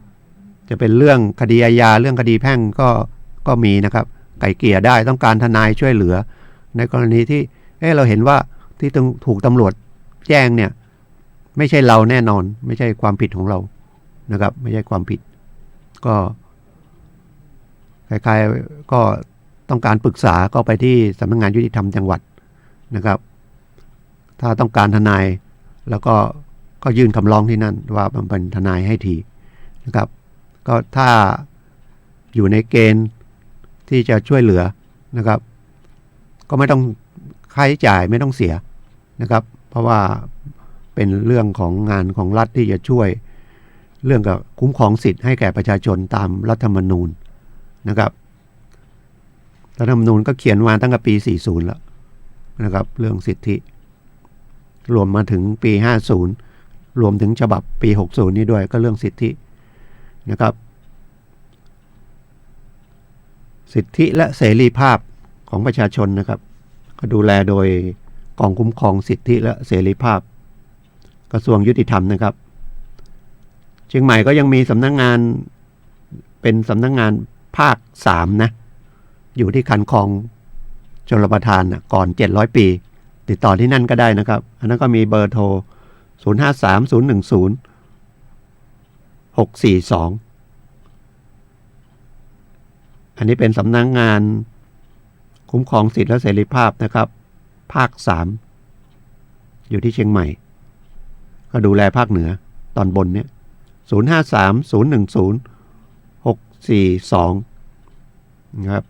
จะเป็นเรื่องคดีอาญาเรื่องคดีแพ่งก็มีนะครับไกล่เกลี่ยได้ต้องการทนายช่วยเหลือในกรณีที่เราเห็นว่าที่ถูกตำรวจแจ้งเนี่ยไม่ใช่เราแน่นอนไม่ใช่ความผิดของเรานะครับไม่ใช่ความผิดก็ใครๆก็ต้องการปรึกษาก็ไปที่สำนักงานยุติธรรมจังหวัดนะครับถ้าต้องการทนายแล้วก็ยื่นคำร้องที่นั่นว่ามันเป็นทนายให้ทีนะครับก็ถ้าอยู่ในเกณฑ์ที่จะช่วยเหลือนะครับก็ไม่ต้องค่าใช้จ่ายไม่ต้องเสียนะครับเพราะว่าเป็นเรื่องของงานของรัฐที่จะช่วยเรื่องกับคุ้มครองสิทธิ์ให้แก่ประชาชนตามรัฐธรรมนูญนะครับรัฐธรรมนูญก็เขียนมาตั้งแต่ปี 40 แล้วนะครับเรื่องสิทธิรวมมาถึงปี 50 รวมถึงฉบับปี 60 นี้ด้วยก็เรื่องสิทธินะครับสิทธิและเสรีภาพของประชาชนนะครับก็ดูแลโดยกองคุ้มครองสิทธิและเสรีภาพกระทรวงยุติธรรมนะครับเชียงใหม่ก็ยังมีสำนักงานเป็นสำนักงานภาค 3นะอยู่ที่คันคลองชลประทานก่อน700 ปี ติดต่อที่นั่นก็ได้นะครับอันนั้นก็มีเบอร์โทร053-010-642อันนี้เป็นสำนักงานคุ้มครองสิทธิและเสรีภาพนะครับภาค3อยู่ที่เชียงใหม่ก็ดูแลภาคเหนือตอนบนเนี่ย053-010-642นะครับ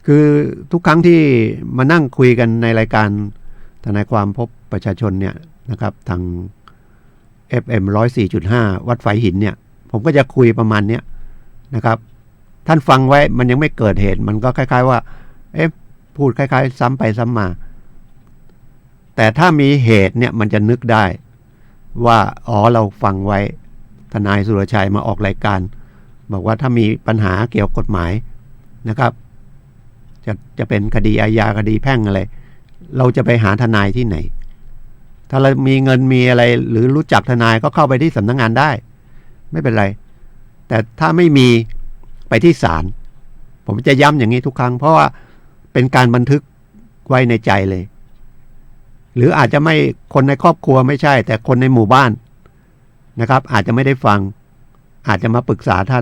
คือทุกครั้งที่มานั่งคุยกันในรายการทนายความพบประชาชนเนี่ยนะครับทาง FM 104.5 วัดไฝหินเนี่ยผมก็จะคุยประมาณเนี้ยนะครับท่านฟังไว้มันยังไม่เกิดเหตุมันก็คล้ายๆว่าพูดคล้ายๆซ้ำไปซ้ำมาแต่ถ้ามีเหตุเนี่ยมันจะนึกได้ว่าเราฟังไว้ทนายสุรชัยมาออกรายการบอกว่าถ้ามีปัญหาเกี่ยวกับกฎหมายนะครับจะเป็นคดีอาญาคดีแพ่งอะไรเราจะไปหาทนายที่ไหนถ้าเรามีเงินมีอะไรหรือรู้จักทนายก็เข้าไปที่สำนักงานได้ไม่เป็นไรแต่ถ้าไม่มีไปที่ศาลผมจะย้ำอย่างนี้ทุกครั้งเพราะว่าเป็นการบันทึกไว้ในใจเลยหรืออาจจะไม่คนในครอบครัวไม่ใช่แต่คนในหมู่บ้านนะครับอาจจะไม่ได้ฟังอาจจะมาปรึกษาท่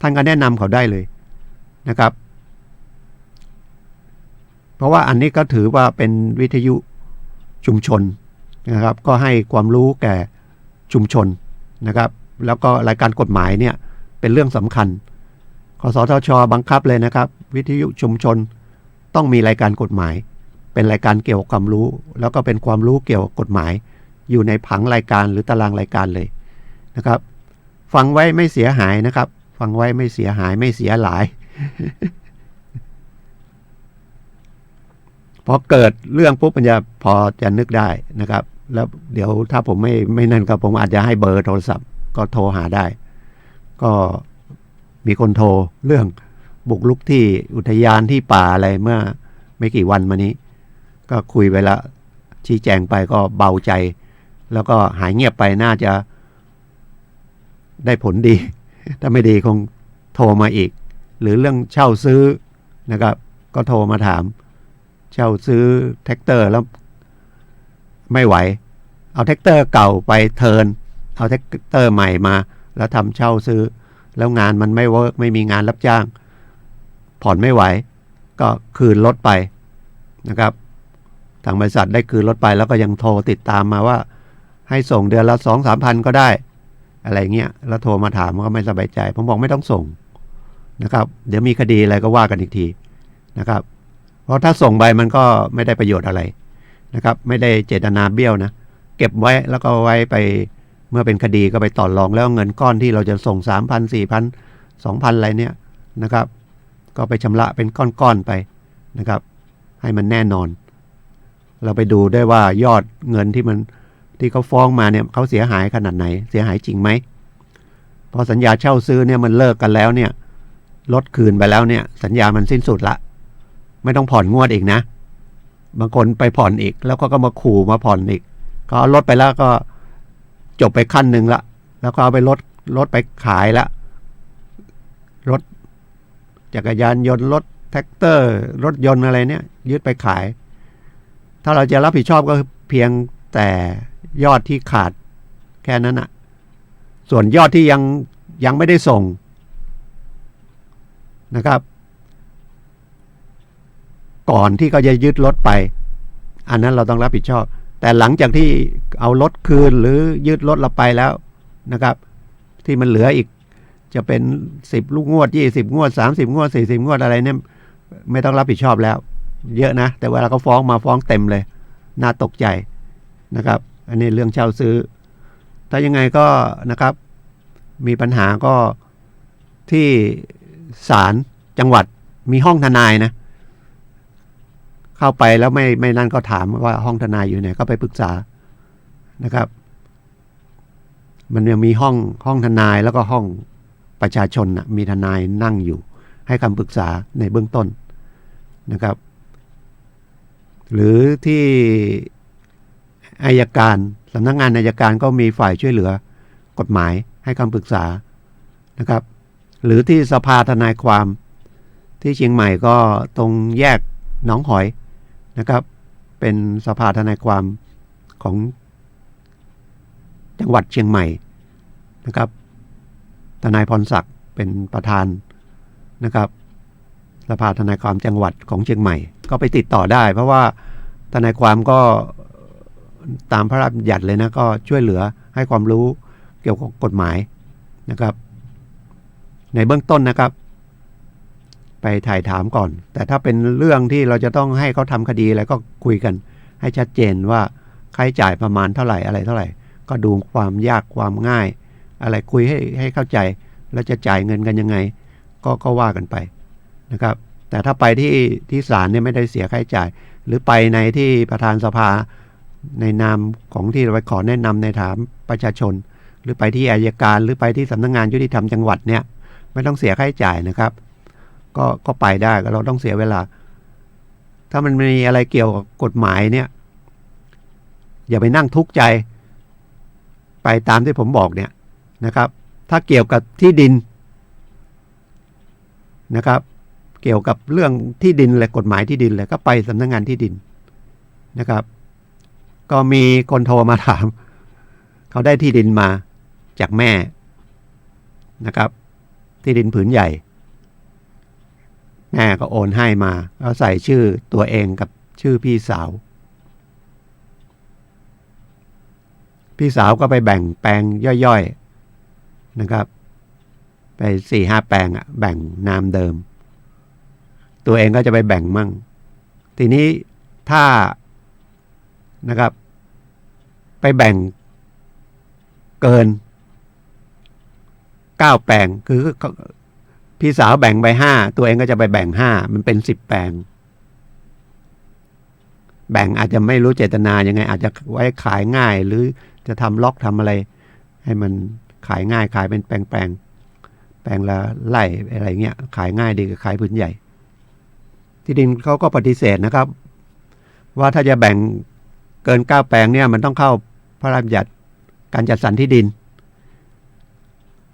านก็แนะนำเขาได้เลยนะครับเพราะว่าอันนี้ก็ถือว่าเป็นวิทยุชุมชนนะครับก็ให้ความรู้แก่ชุมชนนะครับแล้วก็รายการกฎหมายเนี่ยเป็นเรื่องสำคัญกสทช.บังคับเลยนะครับวิทยุชุมชนต้องมีรายการกฎหมายเป็นรายการเกี่ยวกับความรู้แล้วก็เป็นความรู้เกี่ยวกับกฎหมายอยู่ในผังรายการหรือตารางรายการเลยนะครับฟังไว้ไม่เสียหายนะครับฟังไว้ไม่เสียหายไม่เสียหลาย พอเกิดเรื่องปุ๊บมันจะพอจะนึกได้นะครับแล้วเดี๋ยวถ้าผมไม่นั่นก็ผมอาจจะให้เบอร์โทรศัพท์ก็โทรหาได้ก็มีคนโทรเรื่องบุกรุกที่อุทยานที่ป่าอะไรเมื่อไม่กี่วันมานี้ก็คุยไปแล้วชี้แจงไปก็เบาใจแล้วก็หายเงียบไปน่าจะได้ผลดี ถ้าไม่ดีคงโทรมาอีกหรือเรื่องเช่าซื้อนะครับก็โทรมาถามเช่าซื้อแท็กเตอร์แล้วไม่ไหวเอาแท็กเตอร์เก่าไปเทิร์นเอาแท็กเตอร์ใหม่มาแล้วทำเช่าซื้อแล้วงานมันไม่เวิร์กไม่มีงานรับจ้างผ่อนไม่ไหวก็คืนรถไปนะครับทางบริษัทได้คืนรถไปแล้วก็ยังโทรติดตามมาว่าให้ส่งเดือนละ 2-3 พันก็ได้อะไรเงี้ยแล้วโทรมาถามก็ไม่สบายใจผมบอกไม่ต้องส่งนะครับเดี๋ยวมีคดีอะไรก็ว่ากันอีกทีนะครับเพราะถ้าส่งไปมันก็ไม่ได้ประโยชน์อะไรนะครับไม่ได้เจตนาเบี้ยวนะเก็บไว้แล้วก็ไว้ไปเมื่อเป็นคดีก็ไปต่อรองแล้วเงินก้อนที่เราจะส่ง 3,000 4,000 2,000 อะไรเนี่ยนะครับก็ไปชำระเป็นก้อนๆไปนะครับให้มันแน่นอนเราไปดูได้ว่ายอดเงินที่เขาฟ้องมาเนี่ยเขาเสียหายขนาดไหนเสียหายจริงไหมพอสัญญาเช่าซื้อเนี่ยมันเลิกกันแล้วเนี่ยลดคืนไปแล้วเนี่ยสัญญามันสิ้นสุดละไม่ต้องผ่อนงวดอีกนะบางคนไปผ่อนอีกแล้วก็มาขู่มาผ่อนอีกก็ลดไปแล้วก็จบไปขั้นหนึ่งละแล้วก็เอาไปลดไปขายละรถจักรยานยนต์รถแท็กเตอร์รถยนต์อะไรเนี่ยยึดไปขายถ้าเราจะรับผิดชอบก็เพียงแต่ยอดที่ขาดแค่นั้นอะส่วนยอดที่ยังไม่ได้ส่งนะครับก่อนที่เขาจะยึดรถไปอันนั้นเราต้องรับผิดชอบแต่หลังจากที่เอารถคืนหรือยึดรถเราไปแล้วนะครับที่มันเหลืออีกจะเป็น10 ลูกงวด20 งวด30 งวด40 งวดอะไรเนี่ยไม่ต้องรับผิดชอบแล้วเยอะนะแต่เวลาเขาฟ้องมาฟ้องเต็มเลยน่าตกใจนะครับอันนี้เรื่องเช่าซื้อถ้ายังไงก็นะครับมีปัญหาก็ที่ศาลจังหวัดมีห้องทนายนะเข้าไปแล้วไม่นั่นก็ถามว่าห้องทนายอยู่ไหนก็ไปปรึกษานะครับมันยังมีห้องทนายแล้วก็ห้องประชาชนนะมีทนายนั่งอยู่ให้คำปรึกษาในเบื้องต้นนะครับหรือที่อัยการสำนักงานอัยการก็มีฝ่ายช่วยเหลือกฎหมายให้คำปรึกษานะครับหรือที่สภาทนายความที่เชียงใหม่ก็ตรงแยกหนองหอยนะครับ เป็นสภาทนายความของจังหวัดเชียงใหม่นะครับทนายพรศักดิ์เป็นประธานนะครับสภาทนายความจังหวัดของเชียงใหม่ก็ไปติดต่อได้เพราะว่าทนายความก็ตามพระราชบัญญัติเลยนะก็ช่วยเหลือให้ความรู้เกี่ยวกับกฎหมายนะครับในเบื้องต้นนะครับไปถ่ายถามก่อนแต่ถ้าเป็นเรื่องที่เราจะต้องให้เขาทำคดีอะไรก็คุยกันให้ชัดเจนว่าค่าใช้จ่ายประมาณเท่าไหร่อะไรเท่าไหร่ก็ดูความยากความง่ายอะไรคุยให้เข้าใจแล้วจะจ่ายเงินกันยังไงก็ว่ากันไปนะครับแต่ถ้าไปที่ศาลเนี่ยไม่ได้เสียค่าใช้จ่ายหรือไปในที่ประธานสภาในนามของที่เราไปขอแนะนำในฐานประชาชนหรือไปที่อัยการหรือไปที่สำนักงานยุติธรรมจังหวัดเนี่ยไม่ต้องเสียค่าใช้จ่ายนะครับก็ไปได้เราต้องเสียเวลาถ้ามันมีอะไรเกี่ยวกับกฎหมายเนี่ยอย่าไปนั่งทุกข์ใจไปตามที่ผมบอกเนี่ยนะครับถ้าเกี่ยวกับที่ดินนะครับเกี่ยวกับเรื่องที่ดินและกฎหมายที่ดินเลยก็ไปสำนักงานที่ดินนะครับก็มีคนโทรมาถามเขาได้ที่ดินมาจากแม่นะครับที่ดินผืนใหญ่แม่ก็โอนให้มาแล้วใส่ชื่อตัวเองกับชื่อพี่สาวก็ไปแบ่งแปลงย่อยๆนะครับไป 4-5 แปลงแบ่งนามเดิมตัวเองก็จะไปแบ่งมั่งทีนี้ถ้านะครับไปแบ่งเกิน9 แปลงคือพี่สาวแบ่งไป5ตัวเองก็จะไปแบ่ง5มันเป็น10 แปลงแบ่งอาจจะไม่รู้เจตนายังไงอาจจะไว้ขายง่ายหรือจะทำล็อกทำอะไรให้มันขายง่ายขายเป็นแปลงละไร่อะไรเงี้ยขายง่ายดีกว่าขายพื้นใหญ่ที่ดินเขาก็ปฏิเสธนะครับว่าถ้าจะแบ่งเกิน9 แปลงเนี่ยมันต้องเข้าพระราชบัญญัติการจัดสรรที่ดิน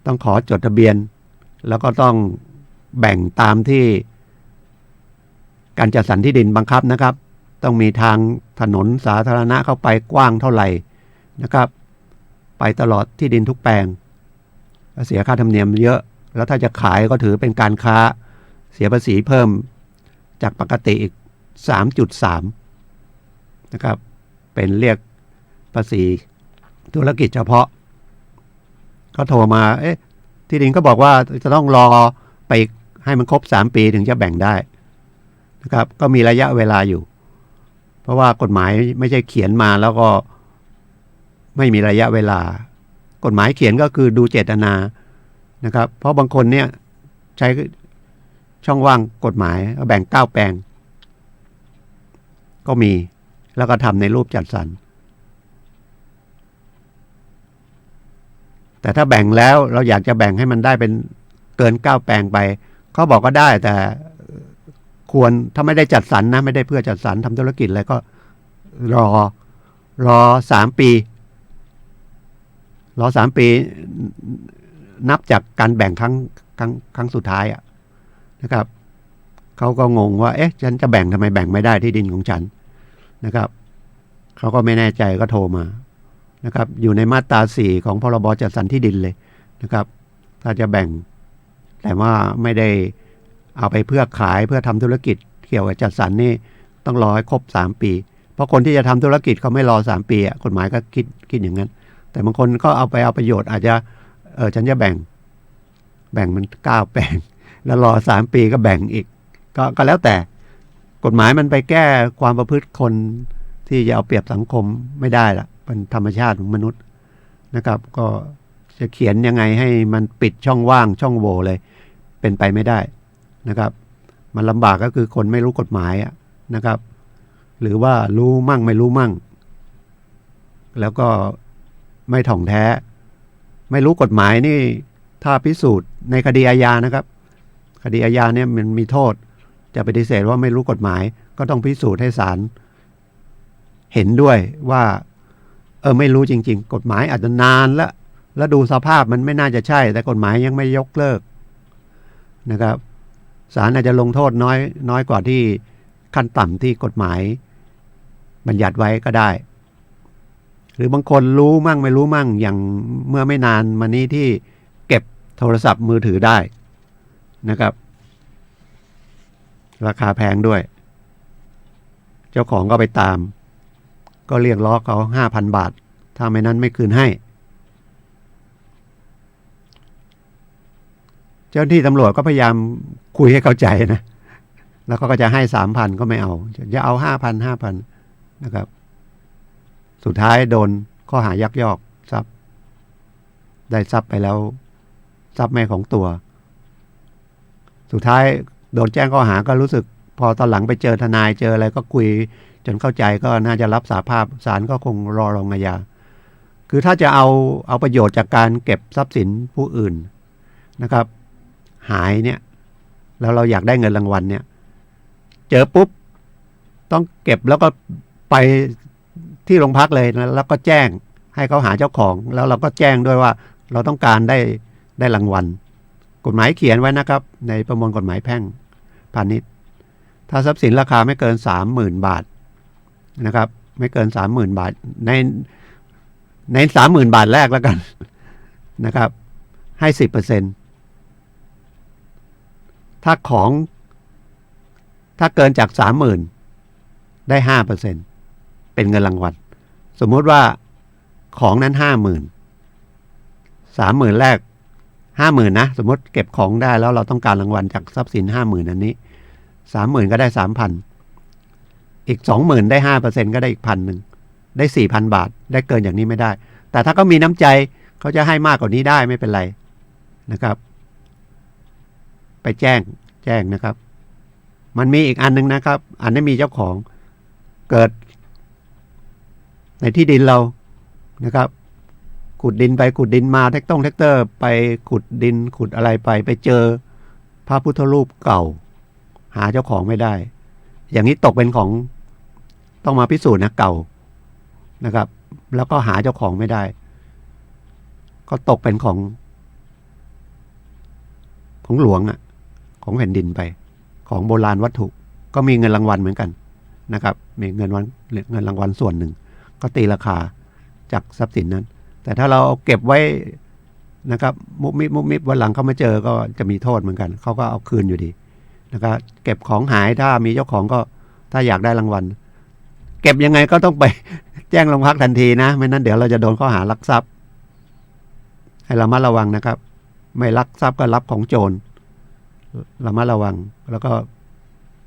ต้องขอจดทะเบียนแล้วก็ต้องแบ่งตามที่การจัดสรรที่ดินบังคับนะครับต้องมีทางถนนสาธารณะเข้าไปกว้างเท่าไหร่นะครับไปตลอดที่ดินทุกแปลงเสียค่าธรรมเนียมเยอะแล้วถ้าจะขายก็ถือเป็นการค้าเสียภาษีเพิ่มจากปกติอีก 3.3 นะครับเป็นเรียกภาษีธุรกิจเฉพาะเขาโทรมาที่ดินก็บอกว่าจะต้องรอไปให้มันครบ3 ปีถึงจะแบ่งได้นะครับก็มีระยะเวลาอยู่เพราะว่ากฎหมายไม่ใช่เขียนมาแล้วก็ไม่มีระยะเวลากฎหมายเขียนก็คือดูเจตนานะครับเพราะบางคนเนี่ยใช้ช่องว่างกฎหมายแบ่ง9 แปลงก็มีแล้วก็ทำในรูปจัดสรรแต่ถ้าแบ่งแล้วเราอยากจะแบ่งให้มันได้เป็นเกิน9 แปลงไปเขาบอกก็ได้แต่ควรถ้าไม่ได้จัดสรรนะไม่ได้เพื่อจัดสรรทำธุรกิจอะไรก็รอ3 ปีนับจากการแบ่งครั้งสุดท้ายนะครับเขาก็งงว่าฉันจะแบ่งทำไมแบ่งไม่ได้ที่ดินของฉันนะครับเขาก็ไม่แน่ใจก็โทรมานะครับอยู่ในมาตรา4ของพรบจัดสรรที่ดินเลยนะครับถ้าจะแบ่งแต่ว่าไม่ได้เอาไปเพื่อขายเพื่อทำธุรกิจเกี่ยวกับจัดสรรนี่ต้องรอให้ครบ3 ปีเพราะคนที่จะทำธุรกิจเขาไม่รอ3 ปีกฎหมายก็คิดอย่างนั้นแต่บางคนก็เอาประโยชน์อาจจะฉันจะแบ่งมัน9 แปลงแล้วรอ3 ปีก็แบ่งอีกก็แล้วแต่กฎหมายมันไปแก้ความประพฤติคนที่จะเอาเปรียบสังคมไม่ได้ละเป็นธรรมชาติของมนุษย์นะครับก็จะเขียนยังไงให้มันปิดช่องว่างช่องโหว่เลยเป็นไปไม่ได้นะครับมันลำบากก็คือคนไม่รู้กฎหมายนะครับหรือว่ารู้มั่งไม่รู้มั่งแล้วก็ไม่ถ่องแท้ไม่รู้กฎหมายนี่ถ้าพิสูจน์ในคดีอาญานะครับคดีอาญาเนี่ยมันมีโทษจะปฏิเสธว่าไม่รู้กฎหมายก็ต้องพิสูจน์ให้ศาลเห็นด้วยว่าไม่รู้จริงๆกฎหมายอาจจะนานแล้วดูสภาพมันไม่น่าจะใช่แต่กฎหมายยังไม่ยกเลิกนะครับศาลอาจจะลงโทษน้อยกว่าที่ขั้นต่ำที่กฎหมาย บัญญัติไว้ก็ได้ หรือบางคนรู้มั่งไม่รู้มั่งอย่างเมื่อไม่นานมานี้ที่เก็บโทรศัพท์มือถือได้นะครับราคาแพงด้วยเจ้าของก็ไปตามก็เรียกร้องเขา 5,000 บาทถ้าไม่นั้นไม่คืนให้เจ้าหน้าที่ตำรวจก็พยายามคุยให้เข้าใจนะแล้วก็จะให้ 3,000 ก็ไม่เอาจะเอา 5,000 นะครับสุดท้ายโดนข้อหายักยอกทรัพย์ได้ทรัพย์ไปแล้วทรัพย์แม่ของตัวสุดท้ายโดนแจ้งข้อหาก็รู้สึกพอตอนหลังไปเจอทนายเจออะไรก็คุยจนเข้าใจก็น่าจะรับสาภาพศาลก็คงรอลงอาญาคือถ้าจะเอาประโยชน์จากการเก็บทรัพย์สินผู้อื่นนะครับหายเนี่ยแล้วเราอยากได้เงินรางวัลเนี่ยเจอปุ๊บต้องเก็บแล้วก็ไปที่โรงพักเลยนะแล้วก็แจ้งให้เขาหาเจ้าของแล้วเราก็แจ้งด้วยว่าเราต้องการได้รางวัลกฎหมายเขียนไว้นะครับในประมวลกฎหมายแพ่งพาณิชย์ถ้าทรัพย์สินราคาไม่เกิน 30,000 บาทนะครับไม่เกิน 30,000 บาทใน 30,000 บาทแรกแล้วกันนะครับให้ 10% ถ้าเกินจาก 30,000 ได้ 5%เป็นเงินรางวัลสมมุติว่าของนั้น 50,000 30,000 แรก 50,000 นะสมมติเก็บของได้แล้วเราต้องการรางวัลจากทรัพย์สิน 50,000 อันนี้ 30,000 ก็ได้ 3,000 อีก 20,000 ได้ 5% ก็ได้อีก 1,000 ได้ 4,000 บาทได้เกินอย่างนี้ไม่ได้แต่ถ้าเขามีน้ำใจเขาจะให้มากกว่านี้ได้ไม่เป็นไรนะครับไปแจ้งนะครับมันมีอีกอันนึงนะครับอันนี้มีเจ้าของเกิดในที่ดินเรานะครับขุดดินไปขุดดินมาแท็กเตอร์ไปขุดดินขุดอะไรไปเจอพระพุทธรูปเก่าหาเจ้าของไม่ได้อย่างนี้ตกเป็นของต้องมาพิสูจน์นะเก่านะครับแล้วก็หาเจ้าของไม่ได้ก็ตกเป็นของหลวงอ่ะของแผ่นดินไปของโบราณวัตถุก็มีเงินรางวัลเหมือนกันนะครับมีเงินรางวัลส่วนหนึ่งก็ตีราคาจากทรัพย์สินนั้นแต่ถ้าเราเก็บไว้นะครับมุบมิบวันหลังเขามาเจอก็จะมีโทษเหมือนกันเขาก็เอาคืนอยู่ดีนะครับเก็บของหายถ้ามีเจ้าของก็ถ้าอยากได้รางวัลเก็บยังไงก็ต้องไป แจ้งโรงพักทันทีนะไม่นั้นเดี๋ยวเราจะโดนข้อหาลักทรัพย์ให้ระมัดระวังนะครับไม่ลักทรัพย์ก็รับของโจรระมัดระวังแล้วก็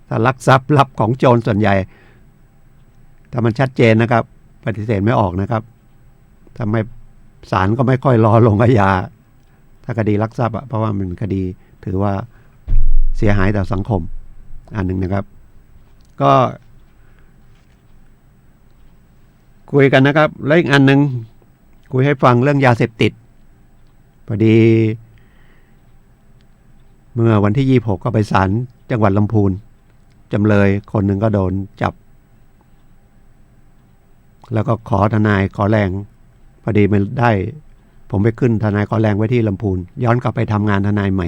ถ้าลักทรัพย์รับของโจรส่วนใหญ่ถ้ามันชัดเจนนะครับปฏิเสธไม่ออกนะครับถ้าไม่ศาลก็ไม่ค่อยรอลงอาญาถ้าคดีลักทรัพย์เพราะว่ามันคดีถือว่าเสียหายต่อสังคมอันหนึ่งนะครับก็คุยกันนะครับแล้วอีกอันหนึ่งคุยให้ฟังเรื่องยาเสพติดพอดีเมื่อวันที่26ก็ไปศาลจังหวัดลำพูนจำเลยคนหนึ่งก็โดนจับแล้วก็ขอทนายขอแรงพอดีมันได้ผมไปขึ้นทนายขอแรงไว้ที่ลำพูนย้อนกลับไปทำงานทนายใหม่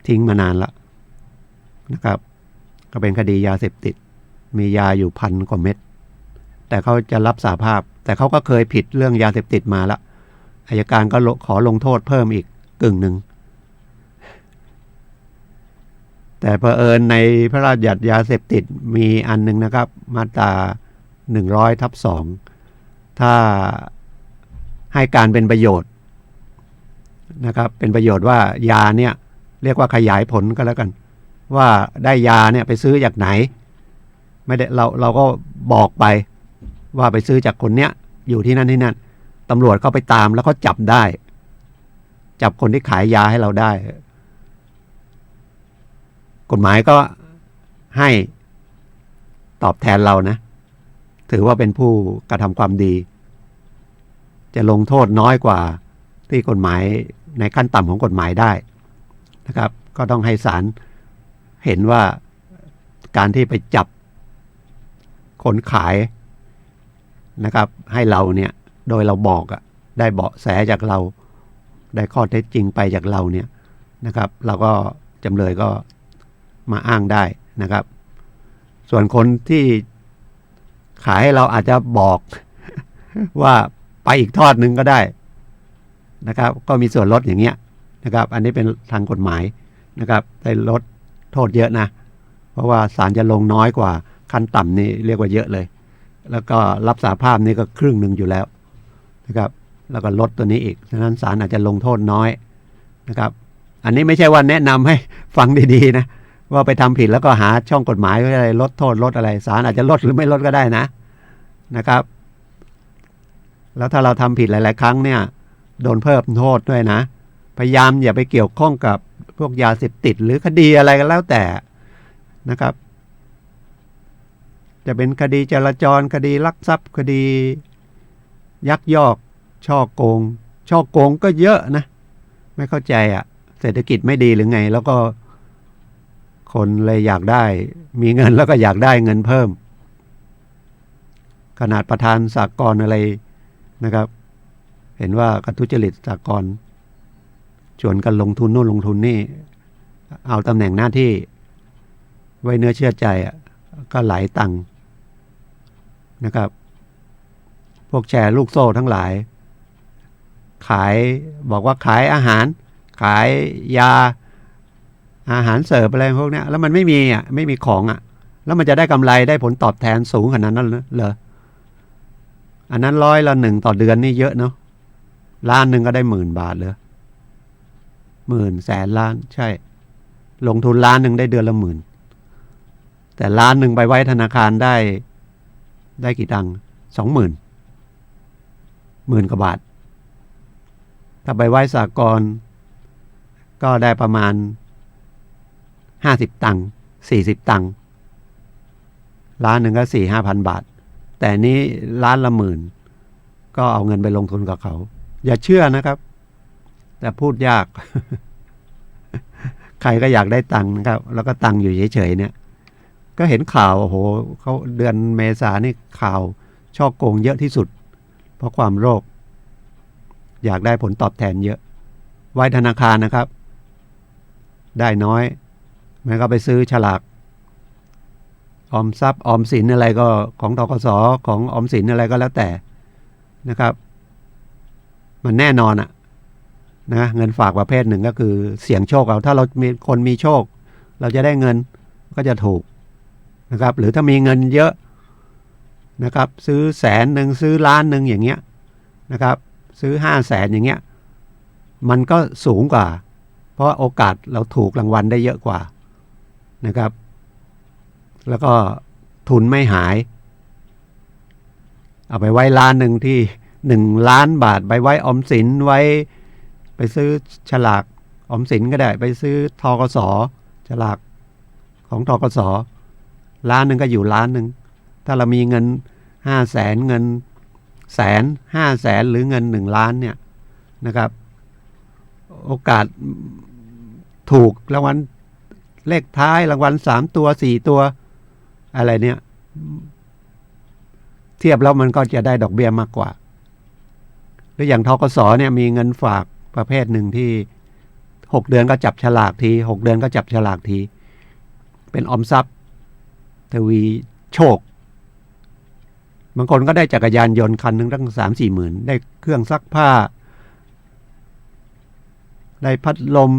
ทิ้งมานานละนะครับก็เป็นคดียาเสพติดมียาอยู่1,000 กว่าเม็ดแต่เขาจะรับสาภาพแต่เขาก็เคยผิดเรื่องยาเสพติดมาละอัยการก็ขอลงโทษเพิ่มอีกกึ่งหนึ่งแต่เผอิญในพระราชบัญญัติยาเสพติดมีอันหนึ่งนะครับมาตรา100/2ถ้าให้การเป็นประโยชน์นะครับเป็นประโยชน์ว่ายาเนี่ยเรียกว่าขยายผลก็แล้วกันว่าได้ยาเนี่ยไปซื้อจากไหนไม่ได้เราก็บอกไปว่าไปซื้อจากคนเนี้ยอยู่ที่นั่นตำรวจก็ไปตามแล้วก็จับได้จับคนที่ขายยาให้เราได้กฎหมายก็ให้ตอบแทนเรานะถือว่าเป็นผู้กระทำความดีจะลงโทษน้อยกว่าที่กฎหมายในขั้นต่ำของกฎหมายได้นะครับก็ต้องให้ศาลเห็นว่าการที่ไปจับคนขายนะครับให้เราเนี่ยโดยเราบอกได้เบาะแสจากเราได้ข้อเท็จจริงไปจากเราเนี่ยนะครับเราก็จำเลยก็มาอ้างได้นะครับส่วนคนที่ ขายให้เราอาจจะบอก ว่าไปอีกทอดหนึ่งก็ได้นะครับ ก็มีส่วนลดอย่างเงี้ยนะครับ อันนี้เป็นทางกฎหมายนะครับได้ลดโทษเยอะนะ เพราะว่าศาลจะลงน้อยกว่าขั้นต่ำนี่เรียกว่าเยอะเลย แล้วก็รับสาภาพนี่ก็ครึ่งหนึ่งอยู่แล้วนะครับ แล้วก็ลดตัวนี้อีกฉะนั้นศาลอาจจะลงโทษน้อยนะครับ อันนี้ไม่ใช่ว่าแนะนำให้ฟังดีๆนะว่าไปทำผิดแล้วก็หาช่องกฎหมายอะไรลดโทษลดอะไรศาลอาจจะลดหรือไม่ลดก็ได้นะครับ แล้วถ้าเราทำผิดหลายๆครั้งเนี่ยโดนเพิ่มโทษด้วยนะพยายามอย่าไปเกี่ยวข้องกับพวกยาเสพติดหรือคดีอะไรก็แล้วแต่นะครับ จะเป็นคดีจราจรคดีลักทรัพย์คดียักยอกช่อโกงก็เยอะนะไม่เข้าใจเศรษฐกิจไม่ดีหรือไงแล้วก็คนเลยอยากได้มีเงินแล้วก็อยากได้เงินเพิ่มขนาดประธานสหกรณ์อะไรนะครับเห็นว่ากระทุจริตสหกรณ์ชวนกันลงทุนโน่นลงทุนนี่เอาตำแหน่งหน้าที่ไว้เนื้อเชื่อใจก็หลายตังค์นะครับพวกแชร์ลูกโซ่ทั้งหลายขายบอกว่าขายอาหารขายยาอาหารเสริมอะไรพวกนี้แล้วมันไม่มีของแล้วมันจะได้กำไรได้ผลตอบแทนสูงขนาดนั้นเหรออันนั้น100%ต่อเดือนนี่เยอะเนาะล้านหนึ่งก็ได้10,000 บาทเลย10,000 ล้านใช่ลงทุนล้านหนึ่งได้เดือนละ10,000แต่ล้านหนึ่งไปไว้ธนาคารได้กี่ตังค์20,000 10,000 กว่าบาทถ้าไปไว้สหกรณ์ก็ได้ประมาณ50 ตังค์40 ตังค์ล้านหนึ่งก็4-5,000 บาทแต่นี้ล้านละ10,000ก็เอาเงินไปลงทุนกับเขาอย่าเชื่อนะครับแต่พูดยาก ใครก็อยากได้ตังค์นะครับแล้วก็ตังค์อยู่เฉยๆเนี่ยก็เห็นข่าวโอ้โหเขาเดือนเมษานี่ข่าวช่อโกงเยอะที่สุดเพราะความโลภอยากได้ผลตอบแทนเยอะไว้ธนาคารนะครับได้น้อยมันก็ไปซื้อฉลากออมทรัพย์ออมสินอะไรก็ของธกสของออมสินอะไรก็แล้วแต่นะครับมันแน่นอนนะเงินฝากประเภทหนึ่งก็คือเสี่ยงโชคเอาถ้าเรามีคนมีโชคเราจะได้เงินก็จะถูกนะครับหรือถ้ามีเงินเยอะนะครับซื้อ100,000ซื้อล้านหนึ่งอย่างเงี้ยนะครับซื้อ500,000อย่างเงี้ยมันก็สูงกว่าเพราะโอกาสเราถูกรางวัลได้เยอะกว่านะครับแล้วก็ทุนไม่หายเอาไปไว้ล้านหนึ่งที่1 ล้านบาทไปไว้ออมสินไว้ไปซื้อฉลากออมสินก็ได้ไปซื้อธกสฉลากของธกสล้านหนึ่งก็อยู่ล้านหนึ่งถ้าเรามีเงิน500,000เงิน100,000 500,000หรือเงิน1 ล้านเนี่ยนะครับโอกาสถูกรางวัลเลขท้ายรางวัล3 ตัว4 ตัวอะไรเนี่ยเทียบแล้วมันก็จะได้ดอกเบี้ยมากกว่าหรืออย่างธกสเนี่ยมีเงินฝากประเภทหนึ่งที่6 เดือนก็จับฉลากที6 เดือนก็จับฉลากทีเป็นออมทรัพย์ทวีโชคบางคนก็ได้จักรยานยนต์คันหนึ่งตั้ง3-4 หมื่นได้เครื่องซักผ้าได้พัดลม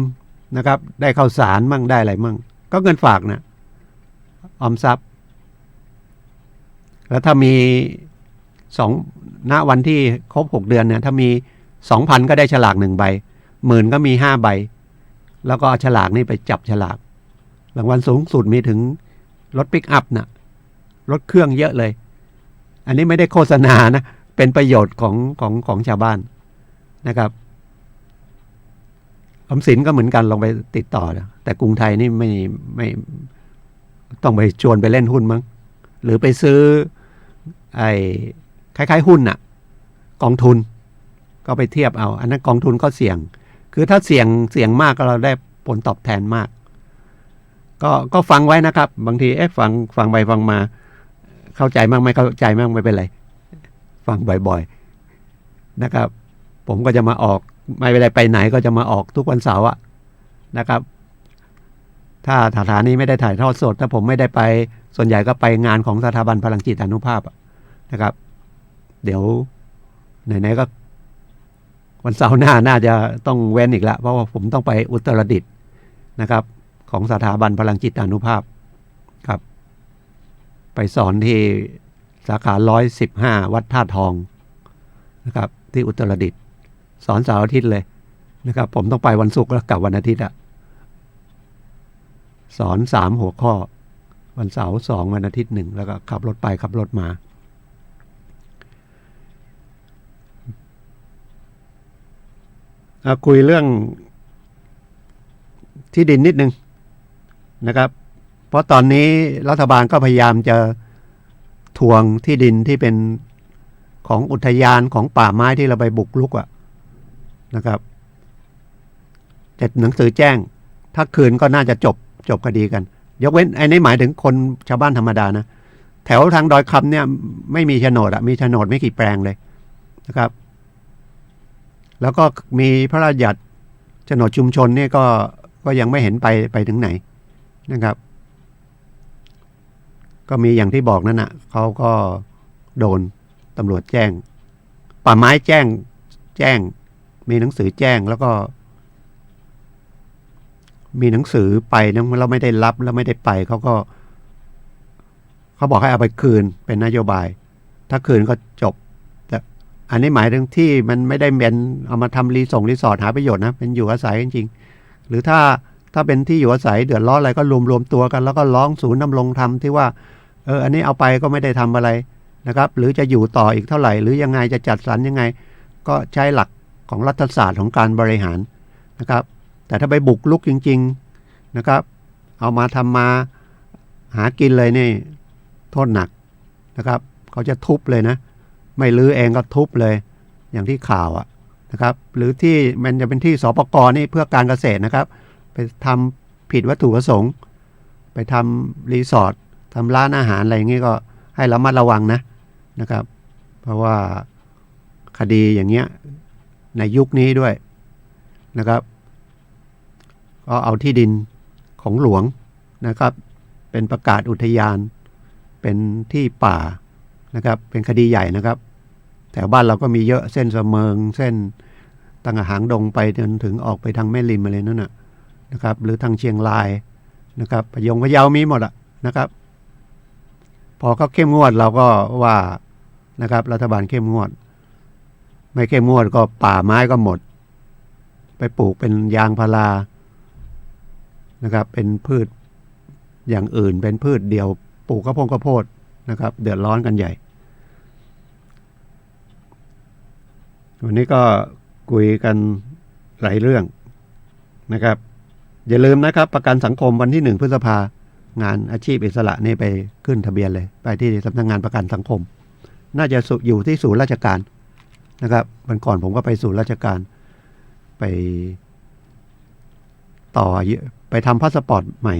นะครับได้ข้าวสารมั่งได้อะไรมั่งก็เงินฝากนะออมทรัพย์แล้วถ้ามีณวันที่ครบ6 เดือนเนี่ยถ้ามี 2,000 ก็ได้ฉลาก1 ใบ10,000ก็มี5 ใบแล้วก็เอาฉลากนี่ไปจับฉลากรางวัลสูงสุดมีถึงรถปิกอัพนะรถเครื่องเยอะเลยอันนี้ไม่ได้โฆษณานะเป็นประโยชน์ของชาวบ้านนะครับออมสินก็เหมือนกันลองไปติดต่อนะแต่กรุงไทยนี่ไม่ต้องไปชวนไปเล่นหุ้นมั้งหรือไปซื้อคล้ายๆหุ้นน่ะกองทุนก็ไปเทียบเอาอันนั้นกองทุนก็เสี่ยงคือถ้าเสี่ยงมากก็เราได้ผลตอบแทนมากก็ฟังไว้นะครับบางทีฟังไปฟังมาเข้าใจมั่งไม่เข้าใจมั่งไม่เป็นไรฟังบ่อยๆนะครับผมก็จะมาออกไม่เป็นไรไปไหนก็จะมาออกทุกวันเสาร์นะครับถ้าสถานีไม่ได้ถ่ายทอดสดถ้าผมไม่ได้ไปส่วนใหญ่ก็ไปงานของสถาบันพลังจิตอานุภาพ นะครับ เดี๋ยวไหนๆก็วันเสาร์หน้าน่าจะต้องเว้นอีกแล้วเพราะว่าผมต้องไปอุตรดิตถ์นะครับของสถาบันพลังจิตานุภาพครับไปสอนที่สาขา115วัดท่าทองนะครับที่อุตรดิตถ์สอนเสาร์อาทิตย์เลยนะครับผมต้องไปวันศุกร์แล้วกลับวันอาทิตย์อะสอน3หัวข้อวันเสาร์2วันอาทิตย์1แล้วก็ขับรถไปขับรถมาคุยเรื่องที่ดินนิดนึงนะครับเพราะตอนนี้รัฐบาลก็พยายามจะทวงที่ดินที่เป็นของอุทยานของป่าไม้ที่เราไปบุกรุกนะครับแต่หนังสือแจ้งถ้าคืนก็น่าจะจบคดีกันยกเว้นไอ้นี่หมายถึงคนชาวบ้านธรรมดานะแถวทางดอยคำเนี่ยไม่มีโฉนดมีโฉนดไม่กี่แปลงเลยนะครับแล้วก็มีพระราชบัญญัติโฉนดชุมชนเนี่ยก็ยังไม่เห็นไปถึงไหนนะครับก็มีอย่างที่บอกนั่นนะเขาก็โดนตำรวจแจ้งป่าไม้แจ้งมีหนังสือแจ้งแล้วก็มีหนังสือไปนะเราไม่ได้รับแล้วไม่ได้ไปเขาบอกให้เอาไปคืนเป็นนโยบายถ้าคืนก็จบแต่อันนี้หมายถึงที่มันไม่ได้เป็นเอามาทำรีสอร์ทหาประโยชน์นะเป็นอยู่อาศัยจริงๆหรือถ้าเป็นที่อยู่อาศัยเดือดร้อนอะไรก็รวมตัวกันแล้วก็ร้องศูนย์ดำรงธรรมที่ว่าอันนี้เอาไปก็ไม่ได้ทำอะไรนะครับหรือจะอยู่ต่ออีกเท่าไหร่หรือยังไงจะจัดสรรยังไงก็ใช้หลักของรัฐศาสตร์ของการบริหารนะครับแต่ถ้าไปบุกรุกจริงๆนะครับเอามาทำมาหากินเลยนี่โทษหนักนะครับเขาจะทุบเลยนะไม่รื้อเองก็ทุบเลยอย่างที่ข่าวนะครับหรือที่มันจะเป็นที่สปก.นี่เพื่อการเกษตรนะครับไปทำผิดวัตถุประสงค์ไปทำรีสอร์ททำร้านอาหารอะไรอย่างนี้ก็ให้ระมัดระวังนะครับเพราะว่าคดีอย่างเงี้ยในยุคนี้ด้วยนะครับก็เอาที่ดินของหลวงนะครับเป็นประกาศอุทยานเป็นที่ป่านะครับเป็นคดีใหญ่นะครับแถวบ้านเราก็มีเยอะเส้นเสมิงเส้นตั้งหางดงไปจนถึงออกไปทางแม่ริมอะไรนั่นนะครับหรือทางเชียงรายนะครับพะเยามีหมดนะครับพอเขาเข้มงวดเราก็ว่านะครับรัฐบาลเข้มงวดไม่เข้มงวดก็ป่าไม้ก็หมดไปปลูกเป็นยางพารานะครับเป็นพืชอย่างอื่นเป็นพืชเดียวปลูกข้าวโพดนะครับเดือดร้อนกันใหญ่วันนี้ก็คุยกันหลายเรื่องนะครับอย่าลืมนะครับประกันสังคมวันที่1 พฤษภางานอาชีพอิสระนี่ไปขึ้นทะเบียนเลยไปที่สำนักงานประกันสังคมน่าจะอยู่ที่ศูนย์ราชการนะครับวันก่อนผมก็ไปศูนย์ราชการไปต่อไปทำพาสปอร์ตใหม่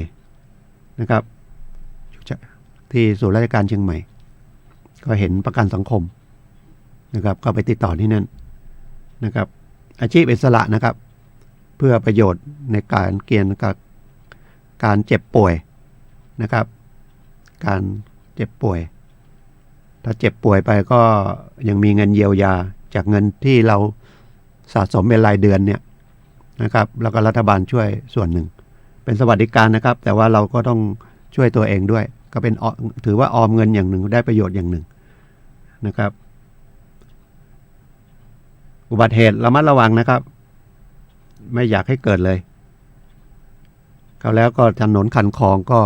นะครับที่ศูนย์ราชการเชียงใหม่ก็เห็นประกันสังคมนะครับก็ไปติดต่อที่นั่นนะครับอาชีพอิสระนะครับเพื่อประโยชน์ในการเกี่ยวกับการเจ็บป่วยนะครับการเจ็บป่วยถ้าเจ็บป่วยไปก็ยังมีเงินเยียวยาจากเงินที่เราสะสมเป็นรายเดือนเนี่ยนะครับแล้วก็รัฐบาลช่วยส่วนหนึ่งเป็นสวัสดิการนะครับแต่ว่าเราก็ต้องช่วยตัวเองด้วยก็เป็นถือว่าออมเงินอย่างหนึ่งได้ประโยชน์อย่างหนึ่งนะครับอุบัติเหตุระมัดระวังนะครับไม่อยากให้เกิดเลยเขาแล้วก็ถนนคันคลองก็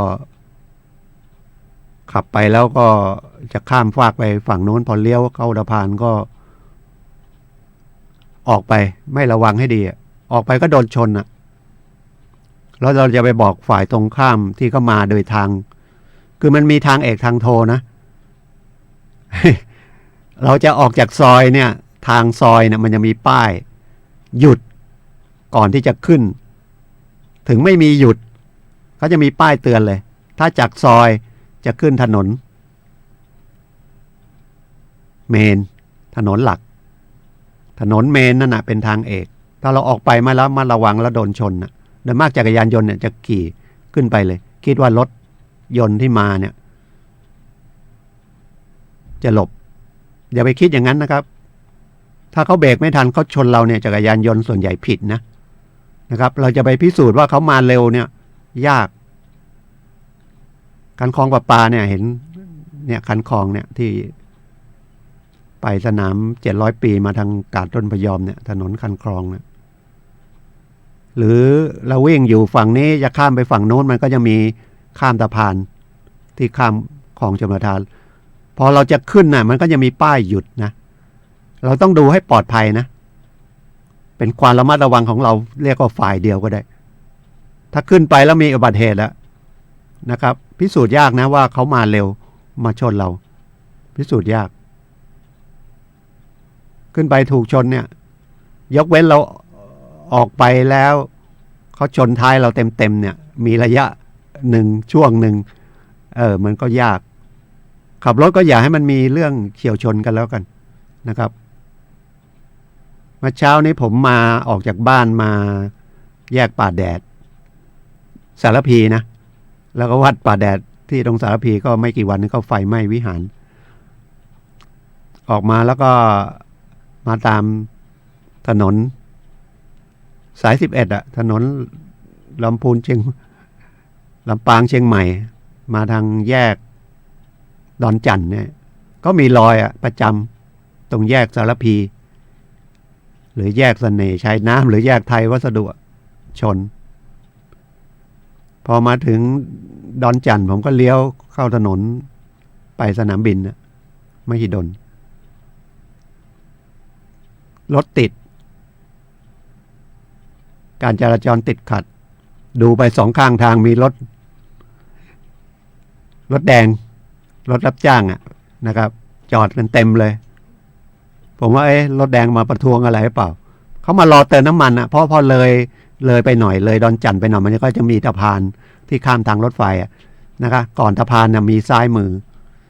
ขับไปแล้วก็จะข้ามฟากไปฝั่งโน้นพอเลี้ยวเข้าสะพานก็ออกไปไม่ระวังให้ดีออกไปก็โดนชนแล้วเราจะไปบอกฝ่ายตรงข้ามที่เขามาโดยทางคือมันมีทางเอกทางโทนะ เราจะออกจากซอยเนี่ยทางซอยเนี่ยมันจะมีป้ายหยุดก่อนที่จะขึ้นถึงไม่มีหยุดเขาจะมีป้ายเตือนเลยถ้าจากซอยจะขึ้นถนนเมนถนนหลักถนนเมนนั่นเป็นทางเอกถ้าเราออกไปมาแล้วมาระวังแล้วโดนชนโดยมากจักรยานยนต์เนี่ยจะขี่ขึ้นไปเลยคิดว่ารถยนต์ที่มาเนี่ยจะหลบ อย่าไปคิดอย่างนั้นนะครับ ถ้าเขาเบรกไม่ทันเขาชนเราเนี่ยจักรยานยนต์ส่วนใหญ่ผิดนะครับ เราจะไปพิสูจน์ว่าเขามาเร็วเนี่ยยากคันคลองประปาเนี่ยเห็นเนี่ยคันคลองเนี่ยที่ไปสนาม700 ปีมาทางกาดต้นพยอมเนี่ยถนนคันคลองเนี่ยหรือเราวิ่งอยู่ฝั่งนี้จะข้ามไปฝั่งโน้นมันก็จะมีข้ามสะพานที่ข้ามคลองชลประทานพอเราจะขึ้นน่ะมันก็จะมีป้ายหยุดนะเราต้องดูให้ปลอดภัยนะเป็นความระมัดระวังของเราเรียกว่าฝ่ายเดียวก็ได้ถ้าขึ้นไปแล้วมีอุบัติเหตุแล้วนะครับพิสูจน์ยากนะว่าเขามาเร็วมาชนเราพิสูจน์ยากขึ้นไปถูกชนเนี่ยยกเว้นเราออกไปแล้วเขาชนท้ายเราเต็มเนี่ยมีระยะหนึ่งช่วงหนึ่งมันก็ยากขับรถก็อย่าให้มันมีเรื่องเฉี่ยวชนกันแล้วกันนะครับเมื่อเช้านี้ผมมาออกจากบ้านมาแยกป่าแดดสารพีนะแล้วก็วัดป่าแดดที่ตรงสารพีก็ไม่กี่วันนี้ก็ไฟไหม้วิหารออกมาแล้วก็มาตามถนนสาย11ถนนลำปางเชียงใหม่มาทางแยกดอนจันทน์เนี่ยก็มีรอยประจำตรงแยกสารพีหรือแยกเสน่ห์ชัยน้ำหรือแยกไทยวัสดุชนพอมาถึงดอนจันทน์ผมก็เลี้ยวเข้าถนนไปสนามบินมหิดลรถติดการจราจรติดขัดดูไปสองข้างทางมีรถแดงรถรับจ้างนะครับจอดกันเต็มเลยผมว่ารถแดงมาประท้วงอะไรหรือเปล่าเขามารอเติมน้ำมันเพราะพอเลยไปหน่อยเลยดอนจันทน์ไปหน่อยมันก็จะมีสะพานที่ข้ามทางรถไฟนะครับก่อนสะพานมีซ้ายมือ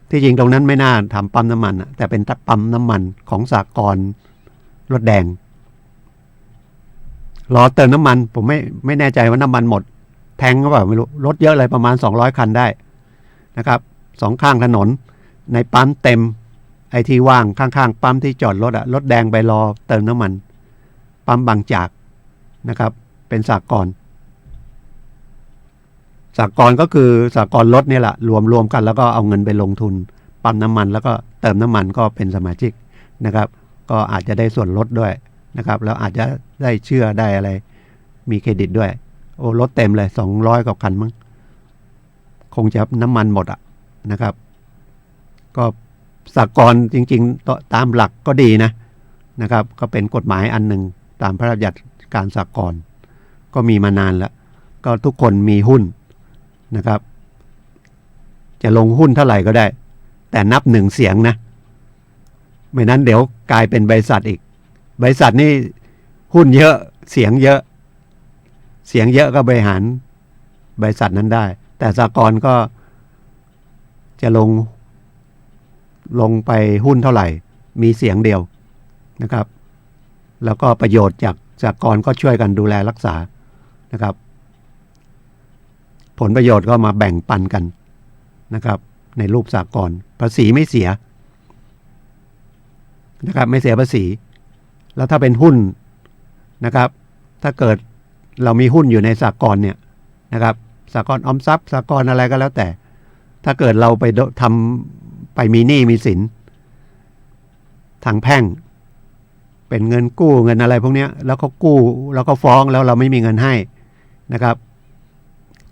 ที่จริงตรงนั้นไม่น่าทำปั๊มน้ำมันแต่เป็นปั๊มน้ำมันของสหกรณ์รถแดงรอเติมน้ำมันผมไม่แน่ใจว่าน้ำมันหมดแทงก็เปล่าไม่รู้รถเยอะเลยประมาณ200 คันได้นะครับสองข้างถนนในปั๊มเต็มไอที่ว่างข้างๆปั๊มที่จอดรถรถแดงไปรอเติมน้ำมันปั๊มบางจากนะครับเป็นสหกรณ์ก็คือสหกรณ์รถนี่แหละรวมกันแล้วก็เอาเงินไปลงทุนปั๊มน้ำมันแล้วก็เติมน้ำมันก็เป็นสมาชิกนะครับก็อาจจะได้ส่วนลดด้วยนะครับแล้วอาจจะได้เชื่อได้อะไรมีเครดิตด้วยโอ้รถเต็มเลย200 กว่าคันมั้งคงจะน้ำมันหมดนะครับก็สหกรณ์จริงๆตามหลักก็ดีนะครับก็เป็นกฎหมายอันหนึ่งตามพระราชบัญญัติการสหกรณ์ก็มีมานานแล้วก็ทุกคนมีหุ้นนะครับจะลงหุ้นเท่าไหร่ก็ได้แต่นับ1 เสียงนะไม่นั้นเดี๋ยวกลายเป็นบริษัทอีกบริษัทนี่หุ้นเยอะเสียงเยอะก็บริหารบริษัทนั้นได้แต่สหกรณ์ก็จะลงไปหุ้นเท่าไหร่มีเสียงเดียวนะครับแล้วก็ประโยชน์จากสหกรณ์ก็ช่วยกันดูแลรักษานะครับผลประโยชน์ก็มาแบ่งปันกันนะครับในรูปสหกรณ์ภาษีไม่เสียนะครับไม่เสียภาษีแล้วถ้าเป็นหุ้นนะครับถ้าเกิดเรามีหุ้นอยู่ในสหกรณ์เนี่ยนะครับสหกรณ์ออมทรัพย์สหกรณ์อะไรก็แล้วแต่ถ้าเกิดเราไปทำไปมีหนี้มีสินทางแพ่งเป็นเงินกู้เงินอะไรพวกนี้แล้วเขากู้แล้วก็ฟ้องแล้วเราไม่มีเงินให้นะครับ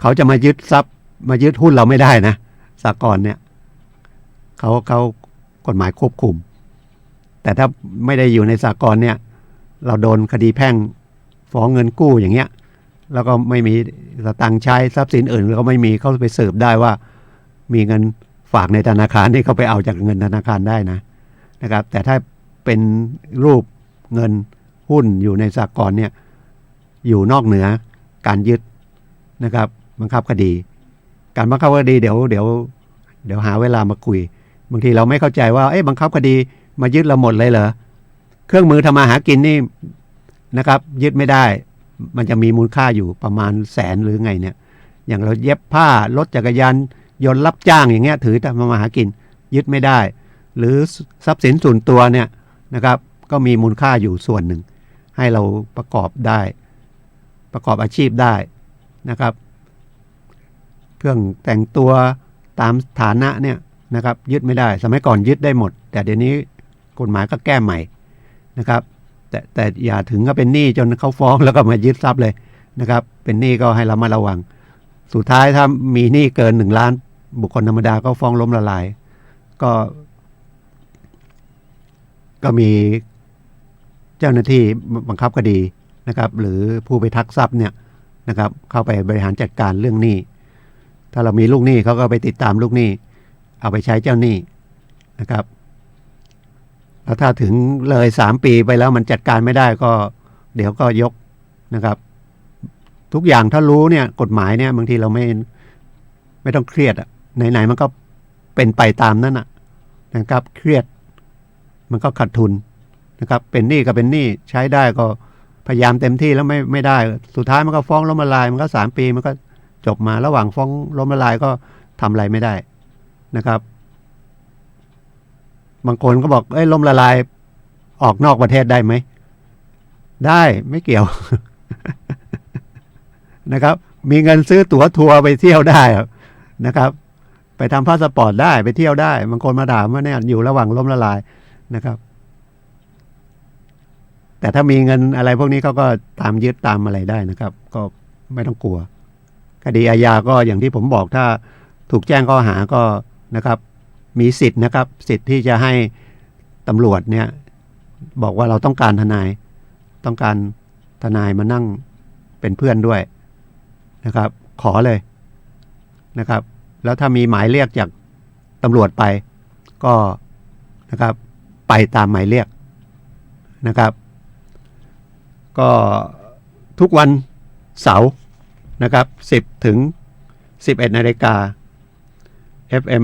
เขาจะมายึดทรัพย์มายึดหุ้นเราไม่ได้นะสหกรณ์เนี่ยเขากฎหมายควบคุมแต่ถ้าไม่ได้อยู่ในสหกรณ์เนี่ยเราโดนคดีแพ่งฟ้องเงินกู้อย่างเงี้ยแล้วก็ไม่มีสตางค์ใช้ทรัพย์สินอื่นแล้วก็ไม่มีเขาไปสืบได้ว่ามีเงินฝากในธนาคารที่เขาไปเอาจากเงินธนาคารได้นะครับแต่ถ้าเป็นรูปเงินหุ้นอยู่ในสหกรณ์เนี่ยอยู่นอกเหนือการยึดนะครับบังคับคดีการบังคับคดีเดี๋ยวหาเวลามาคุยบางทีเราไม่เข้าใจว่าบังคับคดีมายึดเราหมดเลยเหรอเครื่องมือทำมาหากินนี่นะครับยึดไม่ได้มันจะมีมูลค่าอยู่ประมาณ100,000หรือไงเนี่ยอย่างเราเย็บผ้ารถจักรยานยนต์รับจ้างอย่างเงี้ยถือทำมาหากินยึดไม่ได้ หรือทรัพย์สินส่วนตัวเนี่ยนะครับก็มีมูลค่าอยู่ส่วนหนึ่งให้เราประกอบได้ประกอบอาชีพได้นะครับเครื่องแต่งตัวตามฐานะเนี่ยนะครับยึดไม่ได้สมัยก่อนยึดได้หมดแต่เดี๋ยวนี้กฎหมายก็แก้ใหม่นะครับแต่อย่าถึงก็เป็นหนี้จนเขาฟ้องแล้วก็มายึดทรัพย์เลยนะครับเป็นหนี้ก็ให้เรามาระวังสุดท้ายถ้ามีหนี้เกิน1 ล้านบุคคลธรรมดาก็ฟ้องล้มละลายก็มีเจ้าหน้าที่บังคับคดีนะครับหรือผู้ไปทักทรัพย์เนี่ยนะครับเข้าไปบริหารจัดการเรื่องหนี้ถ้าเรามีลูกหนี้เขาก็ไปติดตามลูกหนี้เอาไปใช้เจ้าหนี้นะครับแล้วถ้าถึงเลย3 ปีไปแล้วมันจัดการไม่ได้ก็เดี๋ยวก็ยกนะครับทุกอย่างถ้ารู้เนี่ยกฎหมายเนี่ยบางทีเราไม่ต้องเครียดอ่ะไหนๆมันก็เป็นไปตามนั้นนะครับเครียดมันก็ขาดทุนนะครับเป็นหนี้ก็เป็นหนี้ใช้ได้ก็พยายามเต็มที่แล้วไม่ได้สุดท้ายมันก็ฟ้องล้มละลายมันก็3 ปีมันก็จบมาระหว่างฟ้องล้มละลายก็ทำอะไรไม่ได้นะครับบางคนก็บอกล้มละลายออกนอกประเทศได้ไหมได้ไม่เกี่ยว นะครับมีเงินซื้อตั๋วทัวร์ไปเที่ยวได้นะครับไปทำพาสปอร์ตได้ไปเที่ยวได้บางคนมาถามว่าเนี่ยอยู่ระหว่างล้มละลายนะครับแต่ถ้ามีเงินอะไรพวกนี้เขาก็ตามยึดตามอะไรได้นะครับก็ไม่ต้องกลัวคดีอาญาก็อย่างที่ผมบอกถ้าถูกแจ้งข้อหาก็นะครับมีสิทธิ์นะครับสิทธิ์ที่จะให้ตำรวจเนี่ยบอกว่าเราต้องการทนายมานั่งเป็นเพื่อนด้วยนะครับขอเลยนะครับแล้วถ้ามีหมายเรียกจากตำรวจไปก็นะครับไปตามหมายเรียกนะครับก็ทุกวันเสาร์นะครับ10 ถึง 11 นาฬิกา FM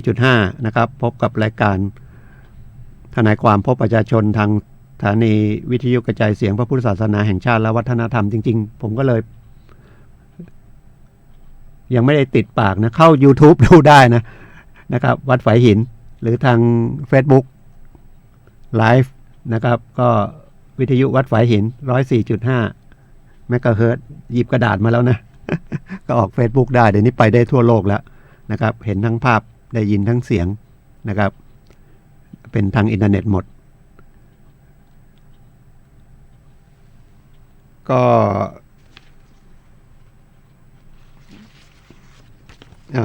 104.5 นะครับพบกับรายการทนายความพบประชาชนทางสถานีวิทยุกระจายเสียงพระพุทธศาสนาแห่งชาติและวัฒนธรรมจริงๆผมก็เลยยังไม่ได้ติดปากนะเข้า YouTube ดูได้นะครับวัดฝายหินหรือทาง Facebook Live นะครับก็วิทยุวัดฝายหิน 104.5 เมกะเฮิรตซ์หยิบกระดาษมาแล้วนะ ก็ออก Facebook ได้เดี๋ยวนี้ไปได้ทั่วโลกแล้วนะครับเห็นทั้งภาพได้ยินทั้งเสียงนะครับเป็นทางอินเทอร์เน็ตหมดก็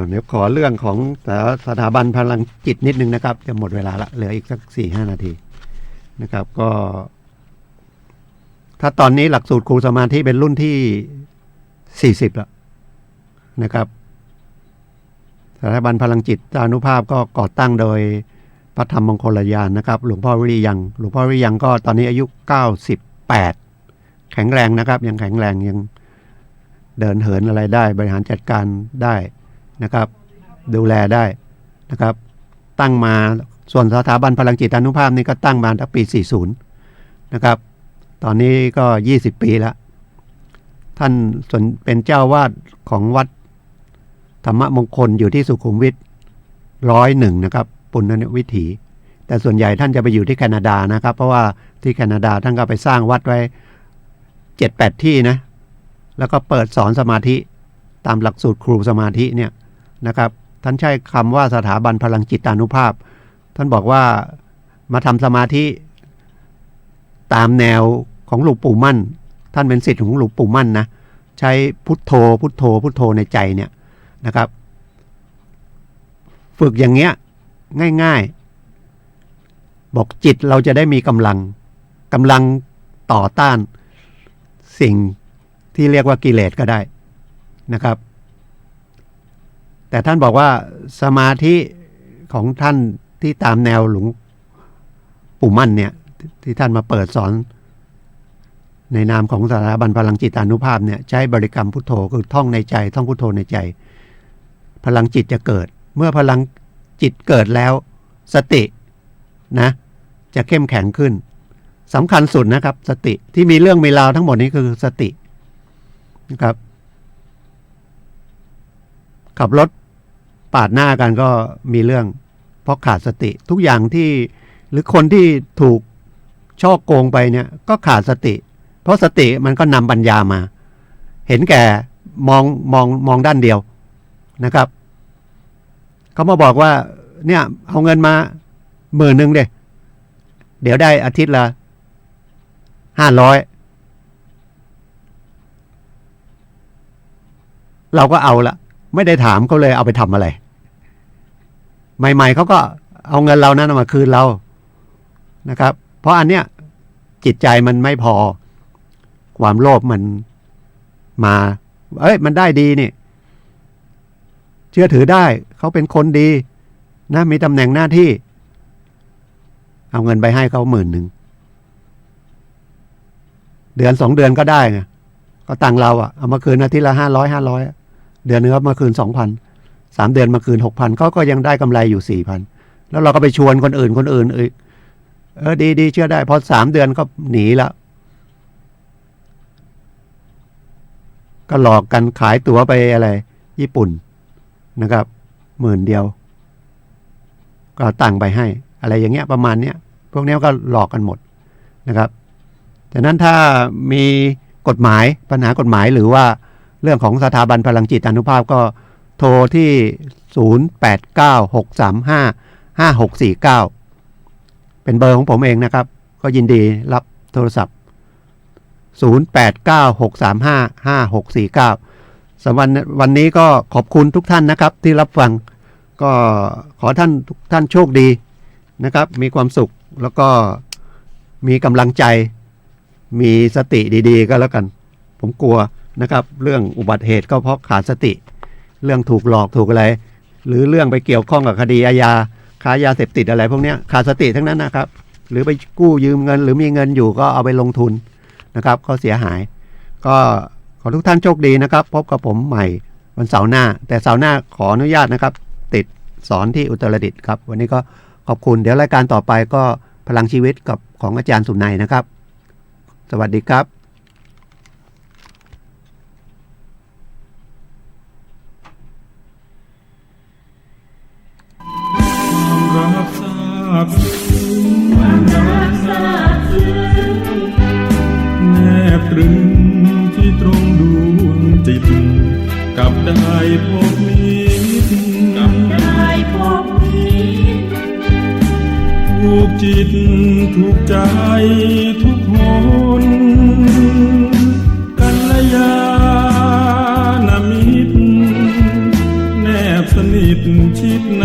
เดี๋ยวขอเรื่องของสถาบันพลังจิตนิดนึงนะครับจะหมดเวลาละเหลืออีกสัก 4-5 นาทีนะครับก็ถ้าตอนนี้หลักสูตรครูสมาธิเป็นรุ่นที่40แล้วนะครับสถาบันพลังจิตอานุภาพก็ก่อตั้งโดยพระธรรมมงคลยานนะครับหลวงพ่อวิริยังก็ตอนนี้อายุ98แข็งแรงนะครับยังแข็งแรงยังเดินเหินอะไรได้บริหารจัดการได้นะครับดูแลได้นะครับตั้งมาส่วนสถาบันพลังจิตอานุภาพนี่ก็ตั้งมาตั้งปี40นะครับตอนนี้ก็20 ปีแล้วท่านเป็นเจ้าวาดของวัดธรรมมงคลอยู่ที่สุขุมวิท101นะครับปุณณวิถีแต่ส่วนใหญ่ท่านจะไปอยู่ที่แคนาดานะครับเพราะว่าที่แคนาดาท่านก็ไปสร้างวัดไว้ 7-8 ที่นะแล้วก็เปิดสอนสมาธิตามหลักสูตรครูสมาธิเนี่ยนะครับท่านใช้คำว่าสถาบันพลังจิตอานุภาพท่านบอกว่ามาทำสมาธิตามแนวของหลวงปู่มั่นท่านเป็นศิษย์ของหลวงปู่มั่นนะใช้พุทโธพุทโธพุทโธในใจเนี่ยนะครับฝึกอย่างเงี้ยง่ายๆบอกจิตเราจะได้มีกำลังต่อต้านสิ่งที่เรียกว่ากิเลสก็ได้นะครับแต่ท่านบอกว่าสมาธิของท่านที่ตามแนวหลวงปู่มั่นเนี่ยที่ท่านมาเปิดสอนในนามของสถาบันพลังจิตอานุภาพเนี่ยใช้บริกรรมพุทโธคือท่องในใจท่องพุทโธในใจพลังจิตจะเกิดเมื่อพลังจิตเกิดแล้วสตินะจะเข้มแข็งขึ้นสำคัญสุดนะครับสติที่มีเรื่องมีราวทั้งหมดนี้คือสตินะครับขับรถปาดหน้ากันก็มีเรื่อง เพราะขาดสติทุกอย่างที่หรือคนที่ถูกช่อโกงไปเนี่ยก็ขาดสติ เพราะสติมันก็นำปัญญามา เห็นแก่มองด้านเดียวนะครับเขามาบอกว่าเนี่ยเอาเงินมา10,000เดี๋ยวได้อาทิตย์ละ500เราก็เอาละไม่ได้ถามเขาเลยเอาไปทำอะไรใหม่ๆเขาก็เอาเงินเรานั้นมาคืนเรานะครับเพราะอันเนี้ยจิตใจมันไม่พอความโลภมันมามันได้ดีนี่เชื่อถือได้เขาเป็นคนดีนะมีตำแหน่งหน้าที่เอาเงินไปให้เขา10,000เดือน2 เดือนก็ได้ไงก็ตังเราเอามาคืนอาทิตย์ละ500เดือนนึงก็มาคืน 2,000 3 เดือนมาคืน 6,000เขาก็ยังได้กำไรอยู่ 4,000แล้วเราก็ไปชวนคนอื่นอีกดีเชื่อได้พอ3 เดือนก็หนีแล้วก็หลอกกันขายตั๋วไปอะไรญี่ปุ่นนะครับ10,000ก็ตั้งไปให้อะไรอย่างเงี้ยประมาณเนี้ยพวกนี้ก็หลอกกันหมดนะครับฉะนั้นถ้ามีกฎหมายปัญหากฎหมายหรือว่าเรื่องของสถาบันพลังจิตอานุภาพก็โทรที่0896355649เป็นเบอร์ของผมเองนะครับก็ยินดีรับโทรศัพท์0896355649สำหรับวันนี้ก็ขอบคุณทุกท่านนะครับที่รับฟังก็ขอทุกท่านโชคดีนะครับมีความสุขแล้วก็มีกำลังใจมีสติดีๆก็แล้วกันผมกลัวนะครับเรื่องอุบัติเหตุก็เพราะขาดสติเรื่องถูกหลอกถูกอะไรหรือเรื่องไปเกี่ยวข้องกับคดีอาญาค้ายาเสพติดอะไรพวกนี้ขาดสติทั้งนั้นนะครับหรือไปกู้ยืมเงินหรือมีเงินอยู่ก็เอาไปลงทุนนะครับก็เสียหายก็ขอทุกท่านโชคดีนะครับพบกับผมใหม่วันเสาร์หน้าแต่เสาร์หน้าขออนุญาตนะครับติดสอนที่อุตรดิตถ์ครับวันนี้ก็ขอบคุณเดี๋ยวรายการต่อไปก็พลังชีวิตกับของอาจารย์สุนัยนะครับสวัสดีครับรักซาบซึ้งแนบตรึงที่ตรงดวงจิตกับได้พบมิตรถูกจิตถูกใจทุกคนกัลยาณมิตรแนบสนิทชิดใน